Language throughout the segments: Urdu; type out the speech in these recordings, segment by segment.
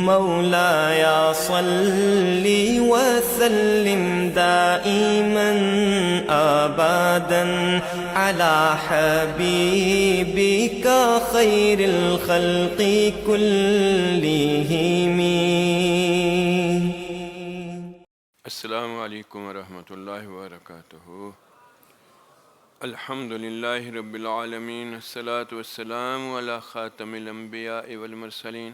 مولاي صل وسلم دائما أبدا على حبيبك خير الخلق كلهم. السلام علیکم ورحمۃ اللہ وبرکاتہ. الحمد للہ رب العالمین، الصلاۃ والسلام علی خاتم الانبیاء والمرسلین.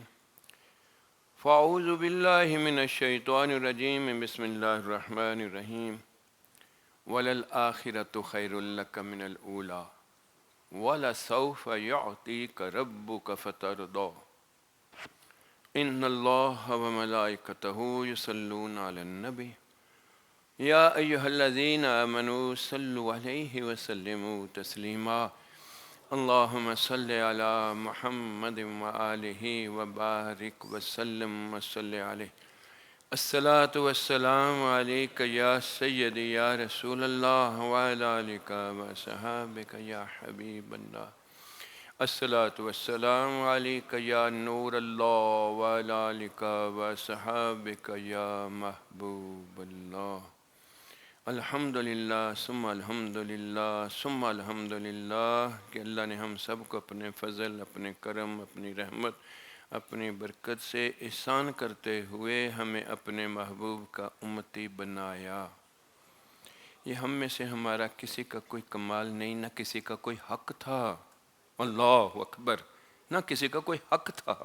فاعوذ باللہ من الشیطان الرجیم، بسم اللہ الرحمن الرحیم. وَلَلْآخِرَةُ خَيْرٌ لَكَ مِنَ الْأُولَىٰ وَلَسَوْفَ يُعْطِيكَ رَبُّكَ فَتَرْضَىٰ. إِنَّ اللَّهَ وَمَلَائِكَتَهُ يُصَلُّونَ عَلَى النَّبِيِّ يَا أَيُّهَا الَّذِينَ آمَنُوا صَلُّوا عَلَيْهِ وَسَلِّمُوا تَسْلِيمًا. اللهم صل على محمد وآله وبارك وسلم وصل عليه. الصلاة والسلام عليك يا سيدي يا رسول الله وعلى آلك وصحابك يا حبيب الله. الصلاة والسلام عليك يا نور الله وعلى آلك وصحابك يا محبوب الله. الحمدللہ ثم الحمدللہ ثم الحمدللہ کہ اللہ نے ہم سب کو اپنے فضل، اپنے کرم، اپنی رحمت، اپنی برکت سے احسان کرتے ہوئے ہمیں اپنے محبوب کا امتی بنایا. یہ ہم میں سے ہمارا کسی کا کوئی کمال نہیں، نہ کسی کا کوئی حق تھا. اللہ اکبر، نہ کسی کا کوئی حق تھا.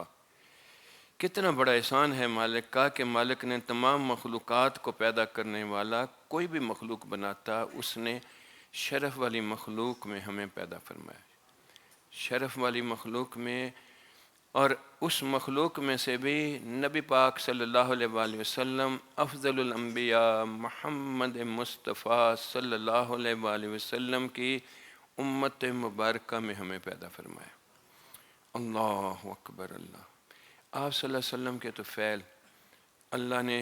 کتنا بڑا احسان ہے مالک کا کہ مالک نے تمام مخلوقات کو پیدا کرنے والا کوئی بھی مخلوق بناتا، اس نے شرف والی مخلوق میں ہمیں پیدا فرمایا. شرف والی مخلوق میں، اور اس مخلوق میں سے بھی نبی پاک صلی اللہ علیہ وآلہ وسلم افضل الانبیاء محمد مصطفیٰ صلی اللہ علیہ وآلہ وسلم کی امت مبارکہ میں ہمیں پیدا فرمایا. اللہ اکبر. اللہ، آپ صلی اللہ علیہ وسلم کے تو فعل، اللہ نے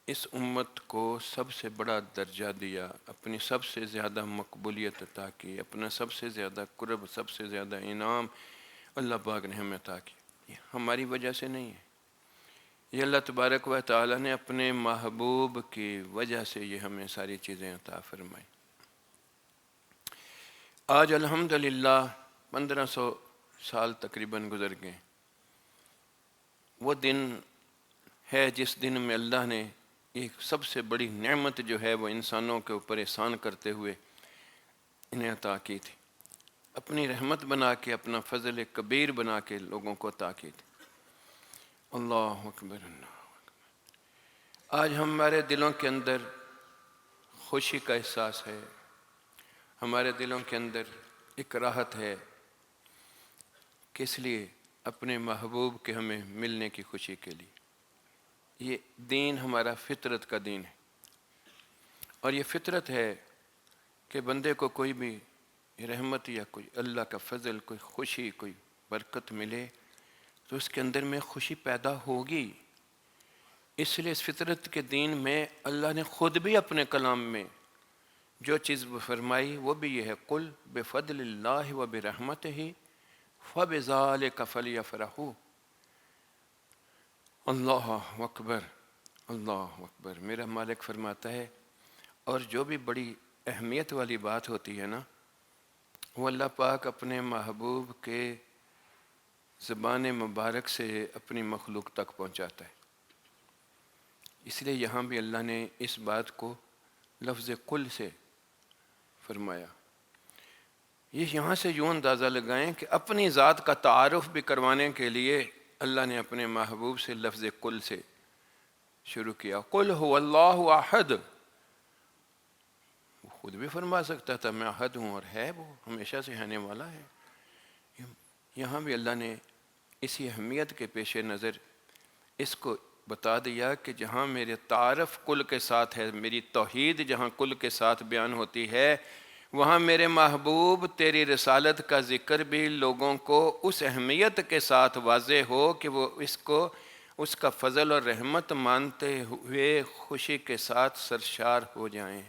اس امت کو سب سے بڑا درجہ دیا، اپنی سب سے زیادہ مقبولیت عطا کی، اپنا سب سے زیادہ قرب، سب سے زیادہ انعام اللہ پاک نے ہمیں عطا کی. یہ ہماری وجہ سے نہیں ہے، یہ اللہ تبارک و تعالی نے اپنے محبوب کی وجہ سے یہ ہمیں ساری چیزیں عطا فرمائی. آج الحمدللہ 1500 سال تقریباً گزر گئے. وہ دن ہے جس دن میں اللہ نے ایک سب سے بڑی نعمت جو ہے وہ انسانوں کے اوپر احسان کرتے ہوئے انہیں عطا کی تھی، اپنی رحمت بنا کے، اپنا فضل کبیر بنا کے لوگوں کو عطا کی تھی. اللہ اکبر. اللہ اکبر. آج ہمارے دلوں کے اندر خوشی کا احساس ہے، ہمارے دلوں کے اندر ایک راحت ہے. کس لیے؟ اپنے محبوب کے ہمیں ملنے کی خوشی کے لیے. یہ دین ہمارا فطرت کا دین ہے، اور یہ فطرت ہے کہ بندے کو کوئی بھی رحمت یا کوئی اللہ کا فضل، کوئی خوشی، کوئی برکت ملے تو اس کے اندر میں خوشی پیدا ہوگی. اس لیے اس فطرت کے دین میں اللہ نے خود بھی اپنے کلام میں جو چیز فرمائی وہ بھی یہ ہے، قل بفضل اللہ وبرحمتہ فبذالک فلیفرحوا. اللہ اکبر. اللہ اکبر. میرا مالک فرماتا ہے، اور جو بھی بڑی اہمیت والی بات ہوتی ہے نا، وہ اللہ پاک اپنے محبوب کے زبان مبارک سے اپنی مخلوق تک پہنچاتا ہے. اس لیے یہاں بھی اللہ نے اس بات کو لفظ قل سے فرمایا. یہ یہاں سے یوں اندازہ لگائیں کہ اپنی ذات کا تعارف بھی کروانے کے لیے اللہ نے اپنے محبوب سے لفظ قل سے شروع کیا. قل هو اللہ احد. وہ خود بھی فرما سکتا تھا میں احد ہوں، اور ہے، وہ ہمیشہ سے رہنے والا ہے. یہاں بھی اللہ نے اسی اہمیت کے پیش نظر اس کو بتا دیا کہ جہاں میرے تعارف کل کے ساتھ ہے، میری توحید جہاں کل کے ساتھ بیان ہوتی ہے، وہاں میرے محبوب تیری رسالت کا ذکر بھی لوگوں کو اس اہمیت کے ساتھ واضح ہو کہ وہ اس کا فضل اور رحمت مانتے ہوئے خوشی کے ساتھ سرشار ہو جائیں.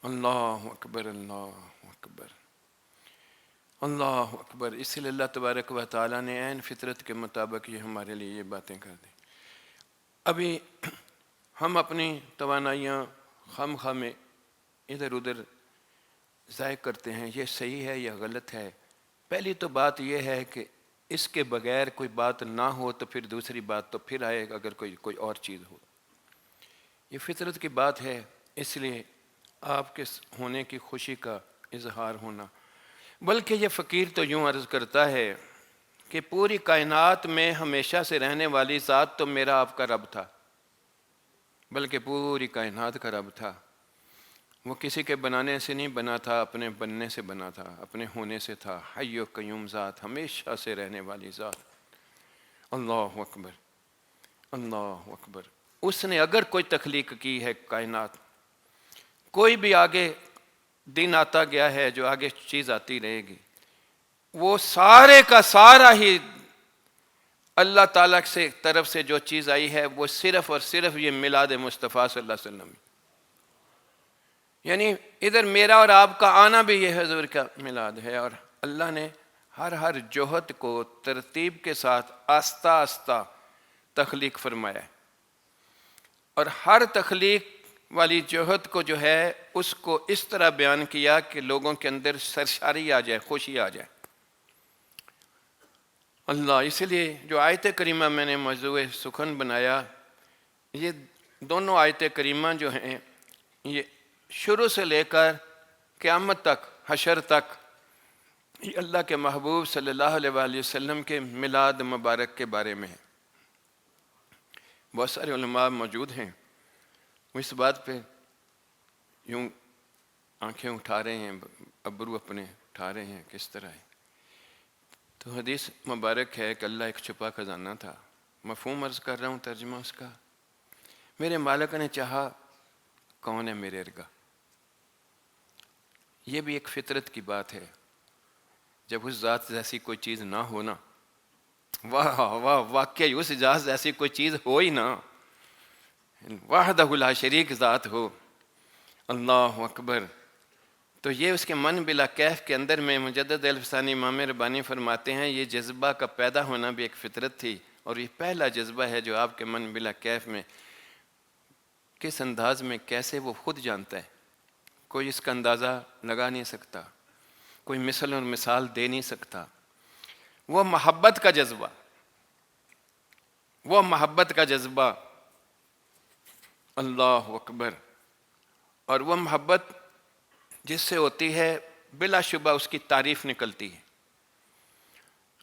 اللہ اکبر. اللہ اکبر. اللہ اکبر. اسی لیے اللہ تبارک و تعالیٰ نے عین فطرت کے مطابق یہ ہمارے لیے یہ باتیں کر دیں. ابھی ہم اپنی توانائیاں خام میں ادھر ادھر ضائع کرتے ہیں. یہ صحیح ہے یا غلط ہے؟ پہلی تو بات یہ ہے کہ اس کے بغیر کوئی بات نہ ہو تو پھر دوسری بات تو پھر آئے گا اگر کوئی اور چیز ہو. یہ فطرت کی بات ہے، اس لیے آپ کے ہونے کی خوشی کا اظہار ہونا. بلکہ یہ فقیر تو یوں عرض کرتا ہے کہ پوری کائنات میں ہمیشہ سے رہنے والی ذات تو میرا آپ کا رب تھا، بلکہ پوری کائنات کا رب تھا. وہ کسی کے بنانے سے نہیں بنا تھا، اپنے بننے سے بنا تھا، اپنے ہونے سے تھا. حی و قیوم ذات، ہمیشہ سے رہنے والی ذات. اللہ اکبر، اللہ اکبر. اس نے اگر کوئی تخلیق کی ہے کائنات، کوئی بھی آگے دن آتا گیا ہے جو آگے چیز آتی رہے گی، وہ سارے کا سارا ہی اللہ تعالیٰ سے طرف سے جو چیز آئی ہے وہ صرف اور صرف یہ میلاد مصطفیٰ صلی اللہ علیہ وسلم. یعنی ادھر میرا اور آپ کا آنا بھی یہ حضور کا میلاد ہے. اور اللہ نے ہر جوہد کو ترتیب کے ساتھ آہستہ آہستہ تخلیق فرمایا ہے، اور ہر تخلیق والی جوہد کو جو ہے اس کو اس طرح بیان کیا کہ لوگوں کے اندر سرشاری آ جائے، خوشی آ جائے. اللہ، اسی لیے جو آیت کریمہ میں نے موضوع سخن بنایا، یہ دونوں آیت کریمہ جو ہیں یہ شروع سے لے کر قیامت تک، حشر تک، یہ اللہ کے محبوب صلی اللہ علیہ وآلہ وسلم کے میلاد مبارک کے بارے میں ہے. بہت سارے علماء موجود ہیں، وہ اس بات پہ یوں آنکھیں اٹھا رہے ہیں، ابرو اپنے اٹھا رہے ہیں کس طرح ہے. تو حدیث مبارک ہے کہ اللہ ایک چھپا خزانہ تھا. مفہوم عرض کر رہا ہوں، ترجمہ اس کا. میرے مالک نے چاہا کون ہے میرے ارگا. یہ بھی ایک فطرت کی بات ہے. جب اس ذات جیسی کوئی چیز نہ ہونا، واہ واہ، واقعی اس ذات جیسی کوئی چیز ہو ہی نہ، وحدہ لا شریک ذات ہو. اللہ اکبر. تو یہ اس کے من بلا کیف کے اندر میں مجدد الفسانی امام ربانی فرماتے ہیں یہ جذبہ کا پیدا ہونا بھی ایک فطرت تھی. اور یہ پہلا جذبہ ہے جو آپ کے من بلا کیف میں کس انداز میں کیسے وہ خود جانتا ہے. کوئی اس کا اندازہ لگا نہیں سکتا، کوئی مثل اور مثال دے نہیں سکتا. وہ محبت کا جذبہ، وہ محبت کا جذبہ. اللہ اکبر. اور وہ محبت جس سے ہوتی ہے بلا شبہ اس کی تعریف نکلتی ہے.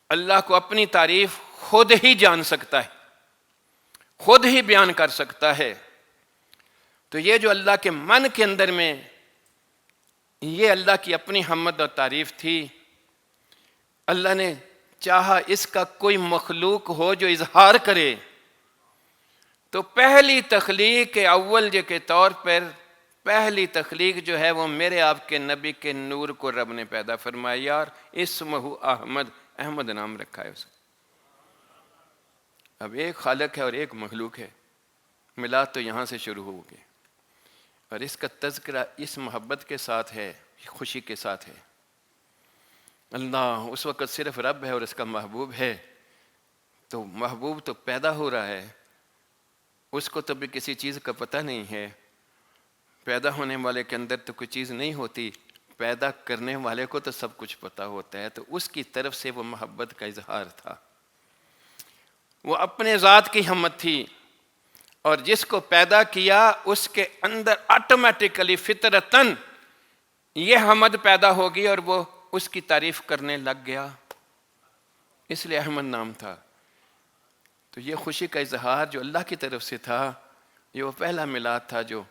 اللہ کو اپنی تعریف خود ہی جان سکتا ہے، خود ہی بیان کر سکتا ہے. تو یہ جو اللہ کے من کے اندر میں یہ اللہ کی اپنی حمد اور تعریف تھی، اللہ نے چاہا اس کا کوئی مخلوق ہو جو اظہار کرے. تو پہلی تخلیق اول کے طور پر پہلی تخلیق جو ہے وہ میرے آپ کے نبی کے نور کو رب نے پیدا فرمایا، اور اسمہ احمد، احمد نام رکھا ہے اسے. اب ایک خالق ہے اور ایک مخلوق ہے. میلاد تو یہاں سے شروع ہو گئے، اور اس کا تذکرہ اس محبت کے ساتھ ہے، خوشی کے ساتھ ہے. اللہ اس وقت صرف رب ہے اور اس کا محبوب ہے. تو محبوب تو پیدا ہو رہا ہے، اس کو تو بھی کسی چیز کا پتہ نہیں ہے. پیدا ہونے والے کے اندر تو کوئی چیز نہیں ہوتی، پیدا کرنے والے کو تو سب کچھ پتہ ہوتا ہے. تو اس کی طرف سے وہ محبت کا اظہار تھا. وہ اپنے ذات کی حمد تھی، اور جس کو پیدا کیا اس کے اندر آٹومیٹکلی فطرتاً یہ حمد پیدا ہوگی اور وہ اس کی تعریف کرنے لگ گیا، اس لیے احمد نام تھا. تو یہ خوشی کا اظہار جو اللہ کی طرف سے تھا، یہ وہ پہلا میلاد تھا جو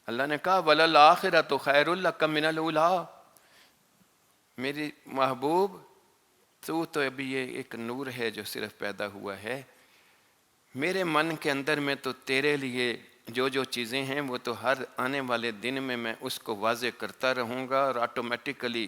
اللہ نے کہا وَلَلْآخِرَةُ خَيْرٌ لَكَ مِنَ الْأُولَىٰ. میری محبوب تو ابھی یہ ایک نور ہے جو صرف پیدا ہوا ہے. میرے من کے اندر میں تو تیرے لیے جو چیزیں ہیں وہ تو ہر آنے والے دن میں اس کو واضح کرتا رہوں گا، اور آٹومیٹکلی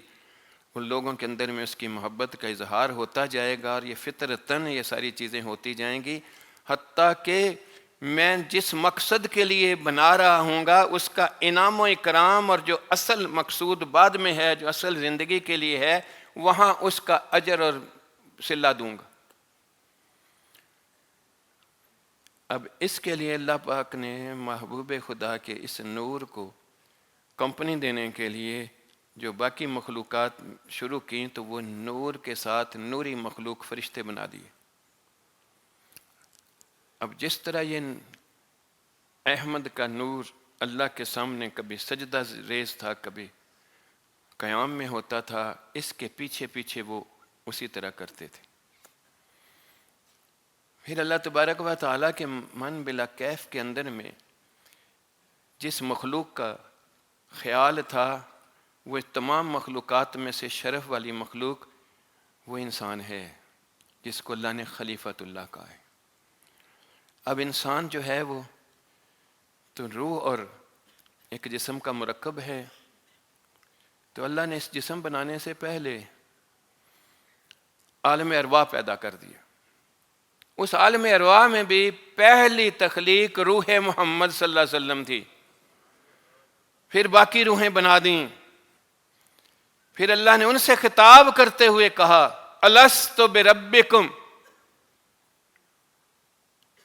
ان لوگوں کے اندر میں اس کی محبت کا اظہار ہوتا جائے گا، اور یہ فطرتاً یہ ساری چیزیں ہوتی جائیں گی. حتیٰ کہ میں جس مقصد کے لیے بنا رہا ہوں گا اس کا انعام و اکرام، اور جو اصل مقصود بعد میں ہے، جو اصل زندگی کے لیے ہے، وہاں اس کا اجر اور صلہ دوں گا۔ اب اس کے لیے اللہ پاک نے محبوب خدا کے اس نور کو کمپنی دینے کے لیے جو باقی مخلوقات شروع کی، تو وہ نور کے ساتھ نوری مخلوق فرشتے بنا دیے۔ اب جس طرح یہ احمد کا نور اللہ کے سامنے کبھی سجدہ ریز تھا، کبھی قیام میں ہوتا تھا، اس کے پیچھے پیچھے وہ اسی طرح کرتے تھے۔ پھر اللہ تبارک و تعالیٰ کے من بلا کیف کے اندر میں جس مخلوق کا خیال تھا، وہ تمام مخلوقات میں سے شرف والی مخلوق وہ انسان ہے، جس کو اللہ نے خلیفۃ اللہ کہا ہے۔ اب انسان جو ہے وہ تو روح اور ایک جسم کا مرکب ہے، تو اللہ نے اس جسم بنانے سے پہلے عالم ارواح پیدا کر دیا۔ اس عالم ارواح میں بھی پہلی تخلیق روح محمد صلی اللہ علیہ وسلم تھی، پھر باقی روحیں بنا دیں۔ پھر اللہ نے ان سے خطاب کرتے ہوئے کہا الست بربکم،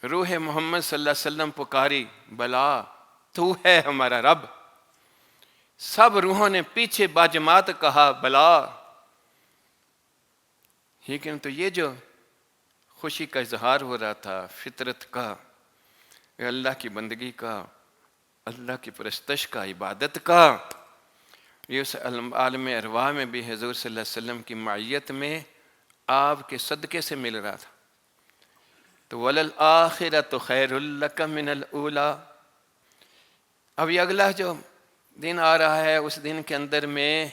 روح محمد صلی اللہ علیہ وسلم پکاری، بلا تو ہے ہمارا رب۔ سب روحوں نے پیچھے باجماعت کہا بلا۔ لیکن تو یہ جو خوشی کا اظہار ہو رہا تھا فطرت کا، اللہ کی بندگی کا، اللہ کی پرستش کا، عبادت کا، یہ اس عالم ارواح میں بھی حضور صلی اللہ علیہ وسلم کی معیت میں آپ کے صدقے سے مل رہا تھا۔ تو وَلَلْآخِرَةُ خَيْرٌ لَكَ مِنَ الْأُولَىٰ۔ اب یہ اگلا جو دن آ رہا ہے، اس دن کے اندر میں،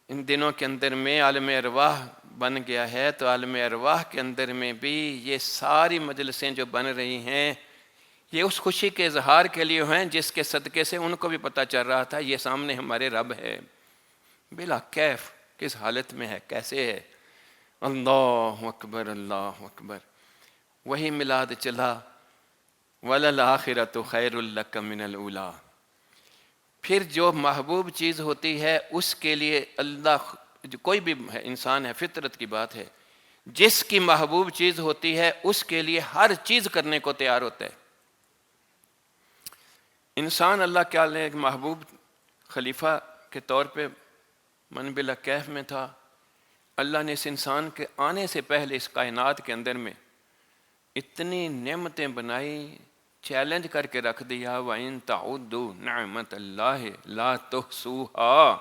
ان دنوں کے اندر میں عالم ارواح بن گیا ہے، تو عالم ارواح کے اندر میں بھی یہ ساری مجلسیں جو بن رہی ہیں، یہ اس خوشی کے اظہار کے لیے ہیں جس کے صدقے سے ان کو بھی پتہ چل رہا تھا یہ سامنے ہمارے رب ہے، بلا کیف کس حالت میں ہے، کیسے ہے۔ اللہ اکبر، اللہ اکبر۔ وہی میلاد چلا وَلَلْآخِرَةُ خَيْرٌ لَكَ مِنَ الْأُولَىٰ۔ پھر جو محبوب چیز ہوتی ہے اس کے لیے اللہ، جو کوئی بھی انسان ہے، فطرت کی بات ہے، جس کی محبوب چیز ہوتی ہے اس کے لیے ہر چیز کرنے کو تیار ہوتا ہے۔ انسان اللہ کے ایک محبوب خلیفہ کے طور پہ من بلا کیف میں تھا۔ اللہ نے اس انسان کے آنے سے پہلے اس کائنات کے اندر میں اتنی نعمتیں بنائی، چیلنج کر کے رکھ دیا وَإِن تَعُدُّوا نِعْمَتَ اللَّهِ لَا تُحْصُوهَا۔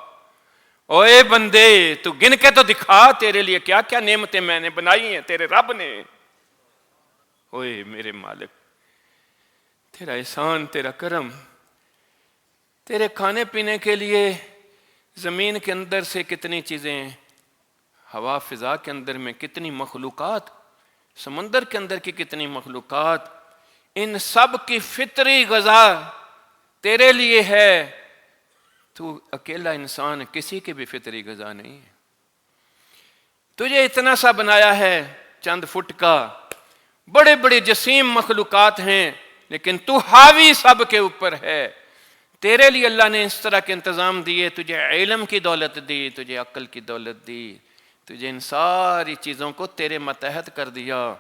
اوے بندے تو گن کے تو دکھا تیرے لیے کیا کیا نعمتیں میں نے بنائی ہیں، تیرے رب نے۔ اوے میرے مالک، تیرا احسان، تیرا کرم، تیرے کھانے پینے کے لیے زمین کے اندر سے کتنی چیزیں، ہوا فضا کے اندر میں کتنی مخلوقات، سمندر کے اندر کی کتنی مخلوقات، ان سب کی فطری غذا تیرے لیے ہے۔ تو اکیلا انسان، کسی کی بھی فطری غذا نہیں ہے۔ تجھے اتنا سا بنایا ہے چند فٹ کا، بڑے بڑے جسیم مخلوقات ہیں، لیکن تو حاوی سب کے اوپر ہے۔ تیرے لیے اللہ نے اس طرح کے انتظام دیے، تجھے علم کی دولت دی، تجھے عقل کی دولت دی، تجھے ان ساری چیزوں کو تیرے ماتحت کر دیا۔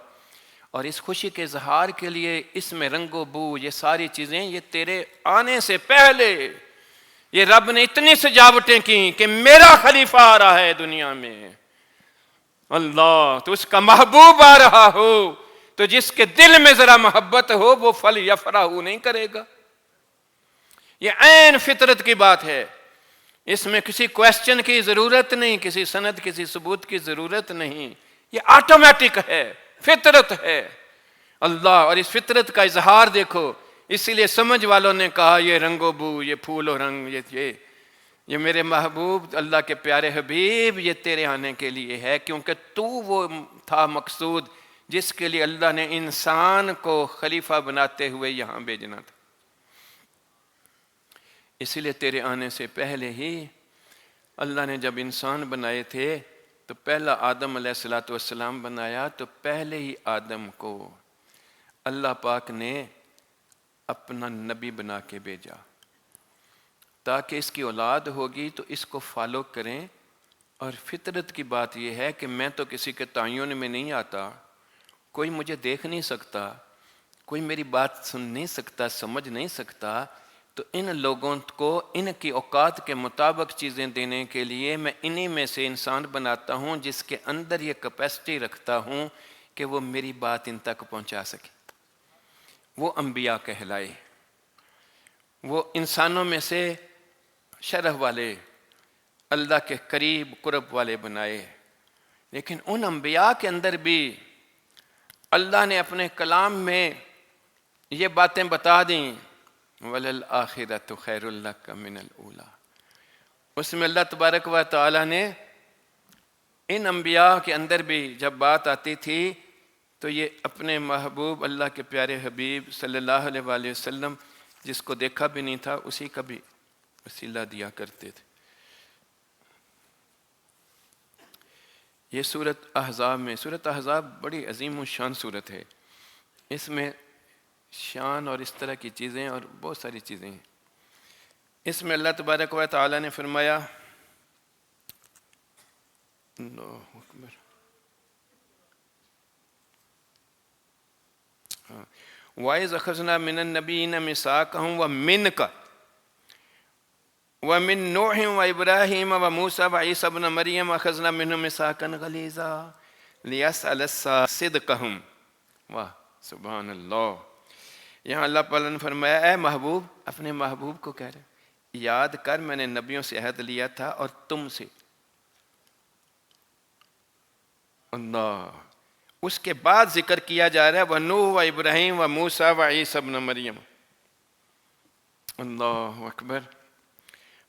اور اس خوشی کے اظہار کے لیے اس میں رنگ و بو، یہ ساری چیزیں یہ تیرے آنے سے پہلے یہ رب نے اتنی سجاوٹیں کی کہ میرا خلیفہ آ رہا ہے دنیا میں، اللہ تو اس کا محبوب آ رہا ہو، تو جس کے دل میں ذرا محبت ہو وہ فل یفرح نہیں کرے گا۔ یہ عین فطرت کی بات ہے، اس میں کسی کویسچن کی ضرورت نہیں، کسی سند، کسی ثبوت کی ضرورت نہیں، یہ آٹومیٹک ہے، فطرت ہے اللہ۔ اور اس فطرت کا اظہار دیکھو، اسی لیے سمجھ والوں نے کہا یہ رنگ و بو، یہ پھول و رنگ، یہ میرے محبوب اللہ کے پیارے حبیب، یہ تیرے آنے کے لیے ہے، کیونکہ تو وہ تھا مقصود جس کے لیے اللہ نے انسان کو خلیفہ بناتے ہوئے یہاں بھیجنا تھا۔ اسی لیے تیرے آنے سے پہلے ہی اللہ نے جب انسان بنائے تھے تو پہلا آدم علیہ السلام بنایا، تو پہلے ہی آدم کو اللہ پاک نے اپنا نبی بنا کے بھیجا، تاکہ اس کی اولاد ہوگی تو اس کو فالو کریں اور فطرت کی بات یہ ہے کہ میں تو کسی کے تعین میں نہیں آتا، کوئی مجھے دیکھ نہیں سکتا، کوئی میری بات سن نہیں سکتا، سمجھ نہیں سکتا، تو ان لوگوں کو ان کی اوقات کے مطابق چیزیں دینے کے لیے میں انہی میں سے انسان بناتا ہوں جس کے اندر یہ کیپیسٹی رکھتا ہوں کہ وہ میری بات ان تک پہنچا سکے، وہ انبیاء کہلائے، وہ انسانوں میں سے شرح والے، اللہ کے قریب قرب والے بنائے۔ لیکن ان انبیاء کے اندر بھی اللہ نے اپنے کلام میں یہ باتیں بتا دیں، وَلَلْآخِرَةُ خَيْرٌ لَكَ مِنَ الْأُولَىٰ۔ اس میں اللہ تبارک و تعالیٰ نے ان انبیاء کے اندر بھی جب بات آتی تھی تو یہ اپنے محبوب اللہ کے پیارے حبیب صلی اللہ علیہ وآلہ وسلم جس کو دیکھا بھی نہیں تھا اسی کا بھی وسیلہ دیا کرتے تھے۔ یہ سورۃ احزاب میں، سورۃ احزاب بڑی عظیم و شان سورت ہے، اس میں شان اور اس طرح کی چیزیں اور بہت ساری چیزیں ہیں۔ اس میں اللہ تبارک و تعالیٰ نے فرمایا، اللہ اکبر، وَإِذْ أَخَذْنَا مِنَ النَّبِيِّينَ مِيثَاقَهُمْ وَمِنْكَ وَمِن نُوحٍ وَإِبْرَاهِيمَ وَمُوسَىٰ وَعِيسَىٰ ابْنَ مَرْيَمَ وَأَخَذْنَا مِنْهُم مِيثَاقًا غَلِيظًا لِيَسْأَلَ السَّائِلُ صِدْقَهُمْ۔ واہ سبحان اللہ! یہاں اللہ تعالیٰ نے فرمایا اے محبوب، اپنے محبوب کو کہہ رہے یاد کر میں نے نبیوں سے عہد لیا تھا اور تم سے، اللہ، اس کے بعد ذکر کیا جا رہا ہے وَنُوحٍ وَإِبْرَاهِيمَ وَمُوسَىٰ وَعِيسَىٰ ابْنَ مَرْيَمَ۔ اللہ اکبر!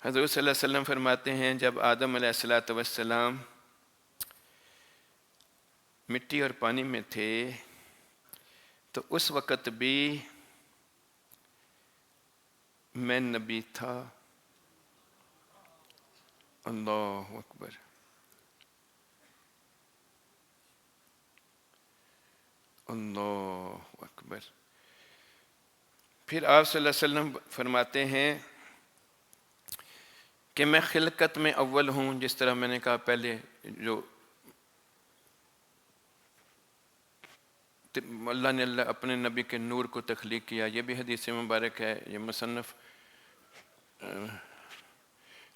حضور صلی اللہ علیہ وسلم فرماتے ہیں جب آدم علیہ السلام مٹی اور پانی میں تھے تو اس وقت بھی میں نبی تھا۔ اللہ اکبر! اللہ اکبر! پھر آپ صلی اللہ علیہ وسلم فرماتے ہیں کہ میں خلقت میں اول ہوں، جس طرح میں نے کہا پہلے جو اللہ نے اپنے نبی کے نور کو تخلیق کیا، یہ بھی حدیث مبارک ہے، یہ مصنف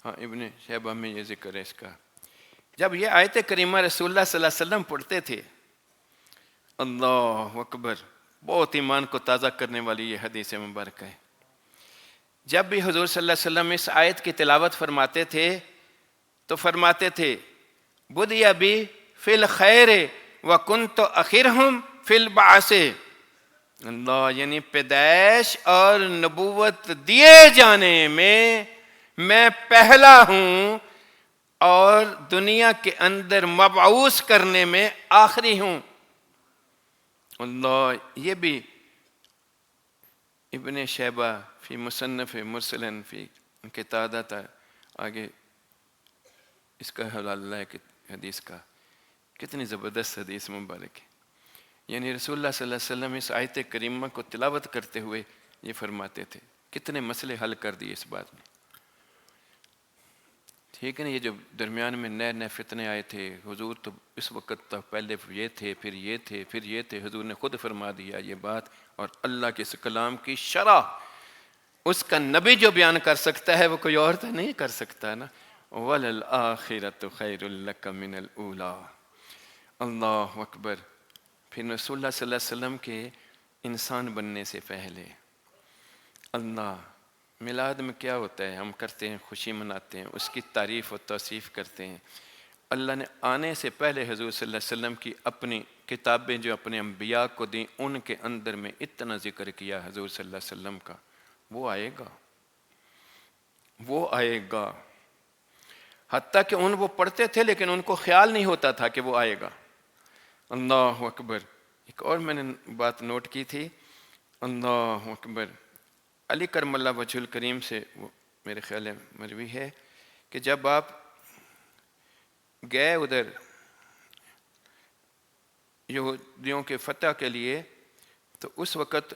ابن شیبہ میں یہ ذکر ہے اس کا۔ جب یہ آیت کریمہ رسول اللہ صلی اللہ علیہ وسلم پڑھتے تھے، اللہ اکبر، بہت ایمان کو تازہ کرنے والی یہ حدیث مبارک ہے۔ جب بھی حضور صلی اللہ علیہ وسلم اس آیت کی تلاوت فرماتے تھے تو فرماتے تھے بُدِیَ بِی فِی الْخَیرِ وَکُنْتُ أَخِرْہُم فِی الْبَعْثِ۔ اللہ، یعنی پیدائش اور نبوت دیے جانے میں پہلا ہوں اور دنیا کے اندر مبعوث کرنے میں آخری ہوں۔ اللہ، یہ بھی ابن شیبہ فی مصنف مرسلن فی قتادہ تھا، آگے اس کا حوالہ ہے حدیث کا۔ کتنی زبردست حدیث مبارک ہے، یعنی رسول اللہ صلی اللہ علیہ وسلم اس آیت کریمہ کو تلاوت کرتے ہوئے یہ فرماتے تھے، کتنے مسئلے حل کر دیے اس بات میں، ٹھیک ہے نا۔ یہ جو درمیان میں نئے نئے فتنے آئے تھے، حضور تو اس وقت تک پہلے یہ تھے، پھر یہ تھے، پھر یہ تھے، حضور نے خود فرما دیا یہ بات، اور اللہ کے اس کلام کی شرح اس کا نبی جو بیان کر سکتا ہے وہ کوئی اور تو نہیں کر سکتا نا۔ وَلَلْآخِرَةُ خَيْرٌ لَكَ مِنَ الْأُولَىٰ۔ اللہ اکبر! پھر رسول اللہ صلی اللہ علیہ وسلم کے انسان بننے سے پہلے، اللہ، میلاد میں کیا ہوتا ہے؟ ہم کرتے ہیں، خوشی مناتے ہیں، اس کی تعریف و توصیف کرتے ہیں۔ اللہ نے آنے سے پہلے حضور صلی اللہ علیہ وسلم کی اپنی کتابیں جو اپنے انبیاء کو دیں، ان کے اندر میں اتنا ذکر کیا حضور صلی اللہ علیہ وسلم کا، وہ آئے گا، وہ آئے گا۔ حتیٰ کہ وہ پڑھتے تھے لیکن ان کو خیال نہیں ہوتا تھا کہ وہ آئے گا۔ اللہ اکبر! ایک اور میں نے بات نوٹ کی تھی، اللہ اکبر، علی کرم اللہ وجہ الکریم سے وہ میرے خیال ہے مروی ہے کہ جب آپ گئے ادھر یہودیوں کے فتح کے لیے تو اس وقت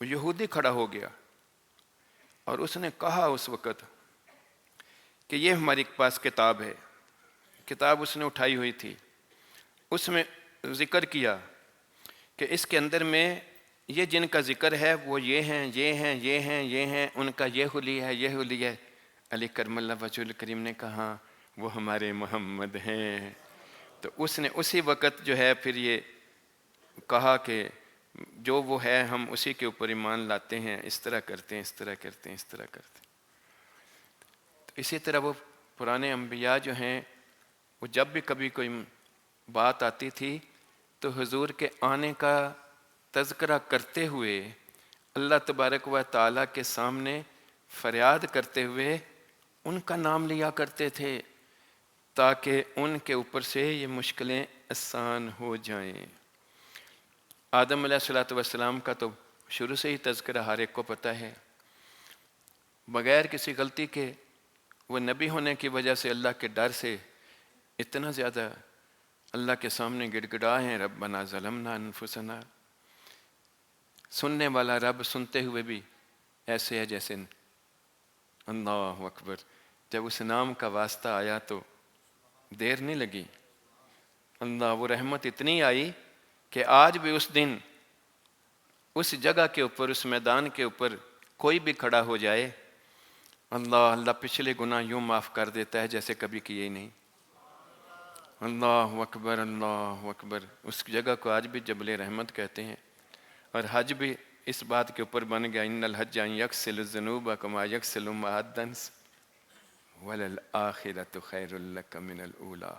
وہ یہودی کھڑا ہو گیا اور اس نے کہا اس وقت کہ یہ ہمارے پاس کتاب ہے، کتاب اس نے اٹھائی ہوئی تھی، اس میں ذکر کیا کہ اس کے اندر میں یہ جن کا ذکر ہے وہ یہ ہیں، یہ ہیں، یہ ہیں، یہ ہیں، ان کا یہ حلیہ ہے، یہ حلیہ ہے۔ علی کرم اللہ وجہ الکریم نے کہا وہ ہمارے محمد ہیں۔ تو اس نے اسی وقت جو ہے پھر یہ کہا کہ جو وہ ہے ہم اسی کے اوپر ایمان لاتے ہیں، اس طرح کرتے ہیں، اس طرح کرتے ہیں، اس طرح کرتے ہیں۔ تو اسی طرح وہ پرانے انبیاء جو ہیں وہ جب بھی کبھی کوئی بات آتی تھی تو حضور کے آنے کا تذکرہ کرتے ہوئے اللہ تبارک و تعالیٰ کے سامنے فریاد کرتے ہوئے ان کا نام لیا کرتے تھے تاکہ ان کے اوپر سے یہ مشکلیں آسان ہو جائیں۔ آدم علیہ الصلوۃ والسلام کا تو شروع سے ہی تذکرہ ہر ایک کو پتہ ہے، بغیر کسی غلطی کے وہ نبی ہونے کی وجہ سے اللہ کے ڈر سے اتنا زیادہ اللہ کے سامنے گڑ گڑائے ہیں، ربنا ظلمنا انفسنا۔ سننے والا رب سنتے ہوئے بھی ایسے ہے جیسے اللہ اکبر، جب اس نام کا واسطہ آیا تو دیر نہیں لگی، اللہ وہ رحمت اتنی آئی کہ آج بھی اس دن اس جگہ کے اوپر، اس میدان کے اوپر کوئی بھی کھڑا ہو جائے، اللہ پچھلے گناہ یوں معاف کر دیتا ہے جیسے کبھی کیے ہی نہیں۔ اللہ اکبر، اللہ اکبر۔ اس جگہ کو آج بھی جبل رحمت کہتے ہیں، اور حج بھی اس بات کے اوپر بن گیا، ان الحج یغسل الذنوب کما یغسل الماء الدنس وللآخرۃ خیر لک من الاولی۔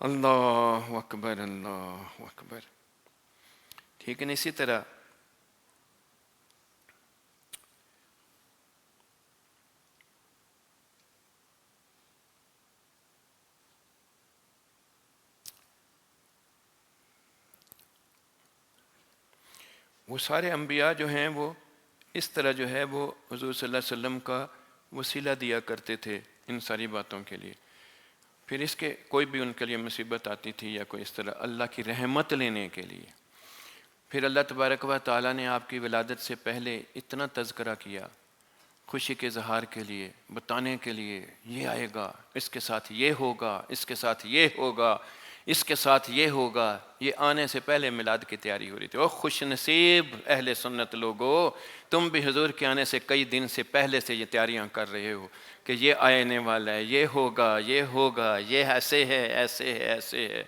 اللہ اکبر، اللہ اکبر۔ ٹھیک ہے نا؟ اسی طرح وہ سارے انبیاء جو ہیں وہ اس طرح جو ہے وہ حضور صلی اللہ علیہ وسلم کا وسیلہ دیا کرتے تھے ان ساری باتوں کے لیے۔ پھر اس کے کوئی بھی ان کے لیے مصیبت آتی تھی یا کوئی اس طرح اللہ کی رحمت لینے کے لیے، پھر اللہ تبارک و تعالیٰ نے آپ کی ولادت سے پہلے اتنا تذکرہ کیا خوشی کے اظہار کے لیے، بتانے کے لیے یہ آئے گا، اس کے ساتھ یہ ہوگا، اس کے ساتھ یہ ہوگا، اس کے ساتھ یہ ہوگا۔ یہ آنے سے پہلے میلاد کی تیاری ہو رہی تھی۔ او خوش نصیب اہل سنت لوگو، تم بھی حضور کے آنے سے کئی دن سے پہلے سے یہ تیاریاں کر رہے ہو کہ یہ آنے والا ہے، یہ ہوگا، یہ ہوگا، یہ ایسے ہے، ایسے ہے، ایسے ہے۔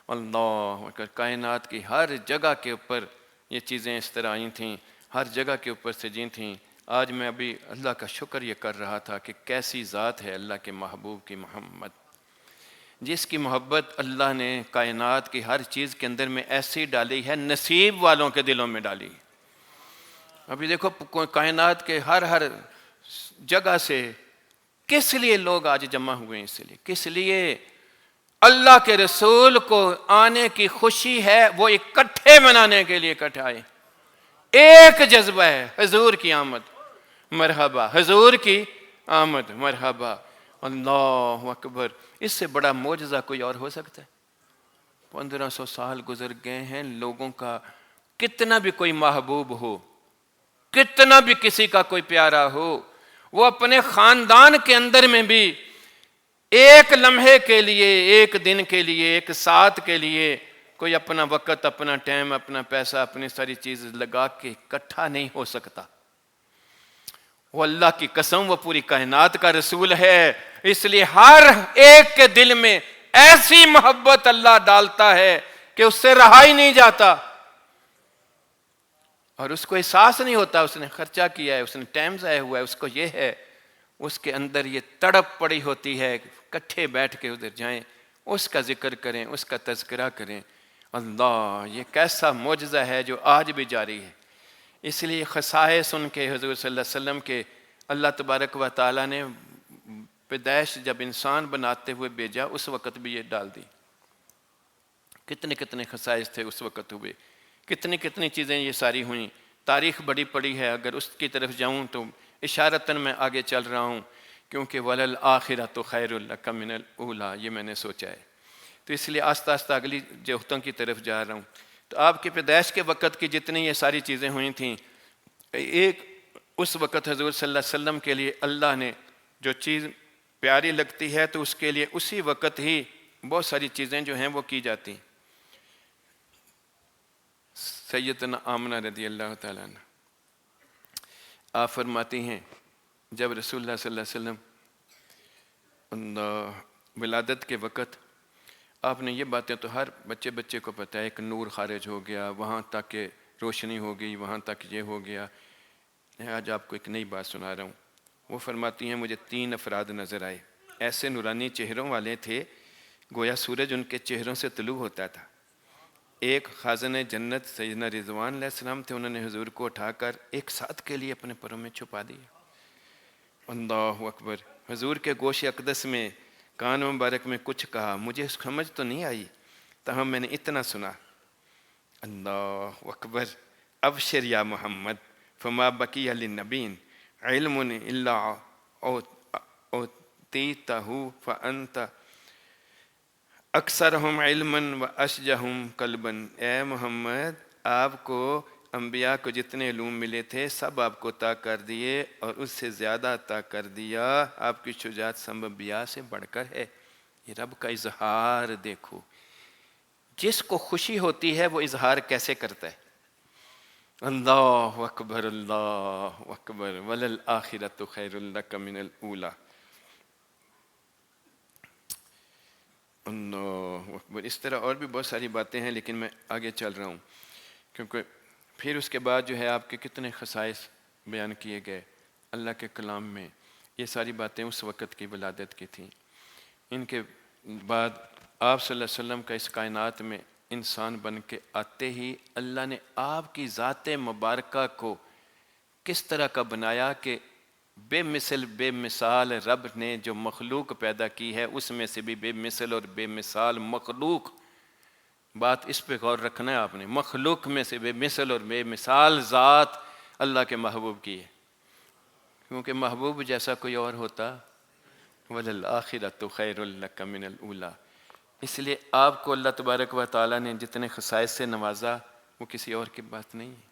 اللہ اکبر۔ کائنات کی ہر جگہ کے اوپر یہ چیزیں اس طرح آئی تھیں، ہر جگہ کے اوپر سے جی تھیں۔ آج میں ابھی اللہ کا شکر یہ کر رہا تھا کہ کیسی ذات ہے اللہ کے محبوب کی، محمد، جس کی محبت اللہ نے کائنات کی ہر چیز کے اندر میں ایسی ڈالی ہے، نصیب والوں کے دلوں میں ڈالی۔ ابھی دیکھو کائنات کے ہر جگہ سے کس لیے لوگ آج جمع ہوئے ہیں؟ اس لیے، کس لیے؟ اللہ کے رسول کو آنے کی خوشی ہے، وہ اکٹھے منانے کے لیے اکٹھے آئے۔ ایک جذبہ ہے، حضور کی آمد مرحبا، حضور کی آمد مرحبا۔ اللہ اکبر۔ اس سے بڑا معجزہ کوئی اور ہو سکتا ہے؟ 1500 سال گزر گئے ہیں، لوگوں کا کتنا بھی کوئی محبوب ہو، کتنا بھی کسی کا کوئی پیارا ہو، وہ اپنے خاندان کے اندر میں بھی ایک لمحے کے لیے، ایک دن کے لیے، ایک ساتھ کے لیے کوئی اپنا وقت، اپنا ٹائم، اپنا پیسہ، اپنی ساری چیز لگا کے اکٹھا نہیں ہو سکتا۔ وہ اللہ کی قسم وہ پوری کائنات کا رسول ہے، اس لیے ہر ایک کے دل میں ایسی محبت اللہ ڈالتا ہے کہ اس سے رہا ہی نہیں جاتا، اور اس کو احساس نہیں ہوتا اس نے خرچہ کیا ہے، اس نے ٹائم ضائع ہوا ہے، اس کو یہ ہے، اس کے اندر یہ تڑپ پڑی ہوتی ہے، اکٹھے بیٹھ کے ادھر جائیں، اس کا ذکر کریں، اس کا تذکرہ کریں۔ اللہ، یہ کیسا معجزہ ہے جو آج بھی جاری ہے۔ اس لیے خصائص ان کے حضور صلی اللہ علیہ وسلم کے اللہ تبارک و تعالیٰ نے پیدائش جب انسان بناتے ہوئے بھیجا اس وقت بھی یہ ڈال دی۔ کتنے کتنے خصائص تھے اس وقت ہوئے، کتنی کتنی چیزیں یہ ساری ہوئیں۔ تاریخ بڑی پڑی ہے، اگر اس کی طرف جاؤں تو اشارتاً میں آگے چل رہا ہوں، کیونکہ وَلَلْآخِرَةُ خَيْرٌ لَكَ مِنَ الْأُولَىٰ، یہ میں نے سوچا ہے، تو اس لیے آہستہ آہستہ اگلی جوہتوں کی طرف جا رہا ہوں۔ تو آپ کی پیدائش کے وقت کی جتنی یہ ساری چیزیں ہوئی تھیں، ایک اس وقت حضور صلی اللہ علیہ وسلم کے لیے اللہ نے جو چیز پیاری لگتی ہے تو اس کے لیے اسی وقت ہی بہت ساری چیزیں جو ہیں وہ کی جاتی ہیں۔ سیدنا آمنہ رضی اللہ تعالیٰ عنہ آپ فرماتی ہیں جب رسول اللہ صلی اللہ علیہ وسلم ولادت کے وقت آپ نے یہ باتیں تو ہر بچے کو پتہ ہے، ایک نور خارج ہو گیا، وہاں تک کہ روشنی ہو گئی، وہاں تک یہ ہو گیا۔ آج آپ کو ایک نئی بات سنا رہا ہوں۔ وہ فرماتی ہیں مجھے 3 افراد نظر آئے، ایسے نورانی چہروں والے تھے گویا سورج ان کے چہروں سے طلوع ہوتا تھا۔ ایک خازن جنت سیدنا رضوان علیہ السلام تھے، انہوں نے حضور کو اٹھا کر ایک ساتھ کے لیے اپنے پروں میں چھپا دیا۔ اللہ اکبر۔ حضور کے گوش اقدس میں کان مبارک میں کچھ کہا، مجھے سمجھ تو نہیں آئی، تاہم میں نے اتنا سنا، اللہ اکبر، ابشر یا محمد فما بقی للنبی علم الا اوتیتہ فانت اکثرہم علما واشجہم قلبا۔ اے محمد، آپ کو انبیاء کو جتنے علوم ملے تھے سب آپ کو عطا کر دیے، اور اس سے زیادہ عطا کر دیا۔ آپ کی شجاعت سب انبیاء سے بڑھ کر ہے۔ یہ رب کا اظہار دیکھو، جس کو خوشی ہوتی ہے وہ اظہار کیسے کرتا ہے۔ اللہ اکبر، اللہ اکبر، وللآخرۃ خیر لک من الاولی۔ اللہ اکبر۔ اس طرح اور بھی بہت ساری باتیں ہیں، لیکن میں آگے چل رہا ہوں کیونکہ پھر اس کے بعد جو ہے آپ کے کتنے خصائص بیان کیے گئے اللہ کے کلام میں۔ یہ ساری باتیں اس وقت کی ولادت کی تھیں۔ ان کے بعد آپ صلی اللہ علیہ وسلم کا اس کائنات میں انسان بن کے آتے ہی اللہ نے آپ کی ذات مبارکہ کو کس طرح کا بنایا کہ بے مثل بے مثال رب نے جو مخلوق پیدا کی ہے اس میں سے بھی بے مثل اور بے مثال مخلوق، بات اس پہ غور رکھنا ہے آپ نے، مخلوق میں سے بے مثل اور بے مثال ذات اللہ کے محبوب کی ہے، کیونکہ محبوب جیسا کوئی اور ہوتا، وَلَلْآخِرَةُ خَيْرٌ لَكَ مِنَ الْأُولَىٰ۔ اس لیے آپ کو اللہ تبارک و تعالیٰ نے جتنے خصائص سے نوازا وہ کسی اور کی بات نہیں ہے،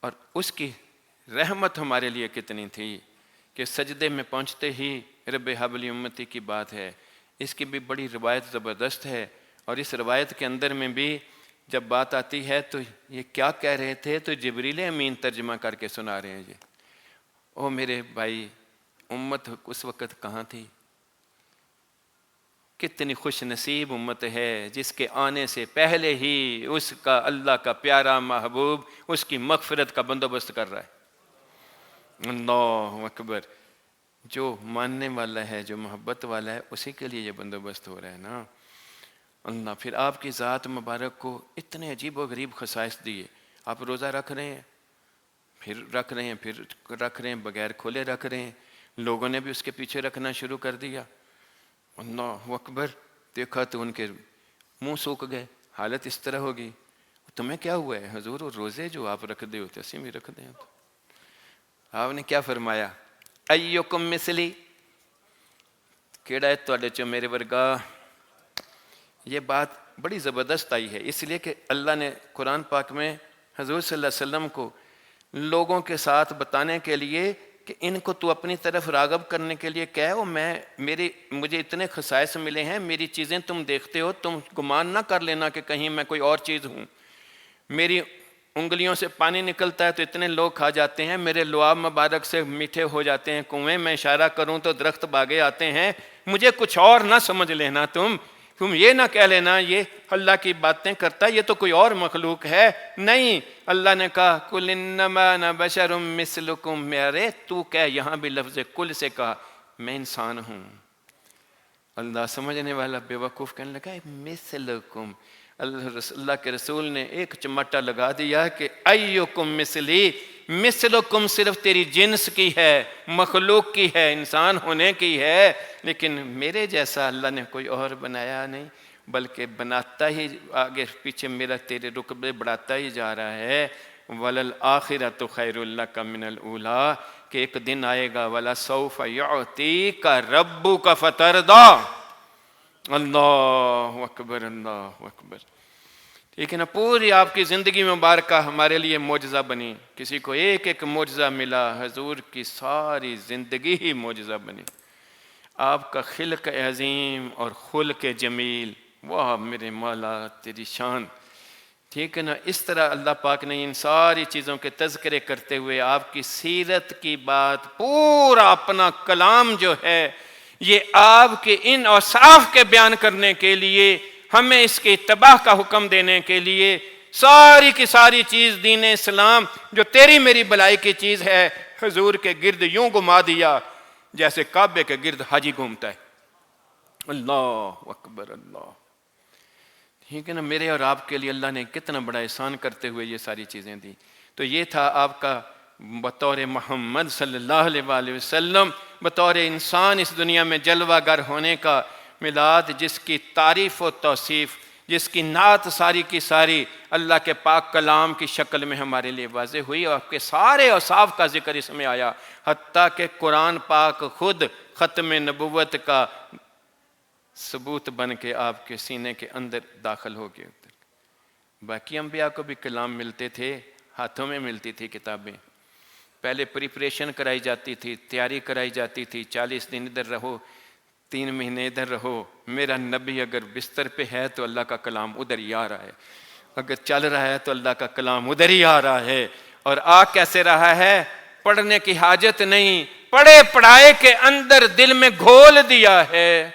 اور اس کی رحمت ہمارے لیے کتنی تھی کہ سجدے میں پہنچتے ہی رب حب لی امتی کی بات ہے۔ اس کی بھی بڑی روایت زبردست ہے، اور اس روایت کے اندر میں بھی جب بات آتی ہے تو یہ کیا کہہ رہے تھے تو جبریل امین ترجمہ کر کے سنا رہے ہیں جی۔ او میرے بھائی، امت اس وقت کہاں تھی؟ کتنی خوش نصیب امت ہے جس کے آنے سے پہلے ہی اس کا اللہ کا پیارا محبوب اس کی مغفرت کا بندوبست کر رہا ہے۔ اللہ اکبر۔ جو ماننے والا ہے، جو محبت والا ہے، اسی کے لیے یہ بندوبست ہو رہا ہے نا۔ اللہ پھر آپ کی ذات مبارک کو اتنے عجیب و غریب خصائص دیے۔ آپ روزہ رکھ رہے ہیں، پھر رکھ رہے ہیں، پھر رکھ رہے ہیں، بغیر کھولے رکھ رہے ہیں، لوگوں نے بھی اس کے پیچھے رکھنا شروع کر دیا۔ اللہ اکبر۔ دیکھا تو ان کے منہ سوکھ گئے، حالت اس طرح ہوگی۔ تمہیں کیا ہوا ہے حضور؟ وہ روزے جو آپ رکھ دے ہوتے اسی بھی رکھ دیں۔ آپ نے کیا فرمایا؟ ایکم مثلی، کیڑا ہے تواڈے چوں میرے ورگا۔ یہ بات بڑی زبردست آئی ہے، اس لیے کہ اللہ نے قرآن پاک میں حضور صلی اللہ علیہ وسلم کو لوگوں کے ساتھ بتانے کے لیے کہ ان کو تو اپنی طرف راغب کرنے کے لیے کہو، مجھے اتنے خصائص ملے ہیں، میری چیزیں تم دیکھتے ہو، تم گمان نہ کر لینا کہ کہیں میں کوئی اور چیز ہوں۔ میری انگلیوں سے پانی نکلتا ہے تو اتنے لوگ کھا جاتے ہیں، میرے لعاب مبارک سے میٹھے ہو جاتے ہیں کنویں، میں اشارہ کروں تو درخت باغے آتے ہیں، مجھے کچھ اور نہ سمجھ لینا، تم یہ نہ کہہ لینا یہ اللہ کی باتیں کرتا ہے، یہ تو کوئی اور مخلوق ہے۔ نہیں، اللہ نے کہا قُلْ إِنَّمَا أَنَا بَشَرٌ مِثْلُكُمْ، میرے تو کہہ، یہاں بھی لفظ کل سے کہا، میں انسان ہوں۔ اللہ سمجھنے والا بے وقوف کہنے لگا مثلکم، اللہ کے رسول نے ایک چمٹا لگا دیا کہ ایکم مثلی، مثلکم صرف تیری جنس کی ہے، مخلوق کی ہے، انسان ہونے کی ہے، لیکن میرے جیسا اللہ نے کوئی اور بنایا نہیں، بلکہ بناتا ہی آگے پیچھے میرا تیرے رتبے بڑھاتا ہی جا رہا ہے۔ وَلَلْآخِرَةُ خَيْرٌ لَكَ مِنَ الْأُولَىٰ، کہ ایک دن آئے گا وَلَسَوْفَ يُعْطِيكَ رَبُّكَ فَتَرْضَىٰ۔ اللہ اکبر، اللہ اکبر۔ ٹھیک ہے نا، پوری آپ کی زندگی مبارکہ ہمارے لیے معجزہ بنی، کسی کو ایک ایک معجزہ ملا، حضور کی ساری زندگی ہی معجزہ بنی۔ آپ کا خلق عظیم اور خلق جمیل، واہ میرے مولا تیری شان، ٹھیک ہے نا۔ اس طرح اللہ پاک نے ان ساری چیزوں کے تذکرے کرتے ہوئے آپ کی سیرت کی بات، پورا اپنا کلام جو ہے یہ آپ کے ان اوصاف کے بیان کرنے کے لیے، ہمیں اس کے اتباع کا حکم دینے کے لیے، ساری کی ساری چیز دین اسلام جو تیری میری بلائی کی چیز ہے، حضور کے گرد یوں گھما دیا جیسے کعبے کے گرد حاجی گھومتا ہے۔ اللہ اکبر اللہ، ٹھیک ہے نا۔ میرے اور آپ کے لیے اللہ نے کتنا بڑا احسان کرتے ہوئے یہ ساری چیزیں دی۔ تو یہ تھا آپ کا بطور محمد صلی اللہ علیہ وآلہ وسلم، بطور انسان اس دنیا میں جلوہ گر ہونے کا میلاد، جس کی تعریف و توصیف، جس کی نعت ساری کی ساری اللہ کے پاک کلام کی شکل میں ہمارے لیے واضح ہوئی، اور آپ کے سارے اوصاف کا ذکر اس میں آیا، حتیٰ کہ قرآن پاک خود ختم نبوت کا ثبوت بن کے آپ کے سینے کے اندر داخل ہو گئے۔ باقی انبیاء کو بھی کلام ملتے تھے، ہاتھوں میں ملتی تھی کتابیں، پہلے پریپریشن کرائی جاتی تھی، تیاری کرائی جاتی تھی، 40 دن ادھر رہو، 3 مہینے ادھر رہو۔ میرا نبی اگر بستر پہ ہے تو اللہ کا کلام ادھر ہی آ رہا ہے، اگر چل رہا ہے تو اللہ کا کلام ادھر ہی آ رہا ہے۔ اور آ کیسے رہا ہے؟ پڑھنے کی حاجت نہیں، پڑھے پڑھائے کے اندر دل میں گھول دیا ہے۔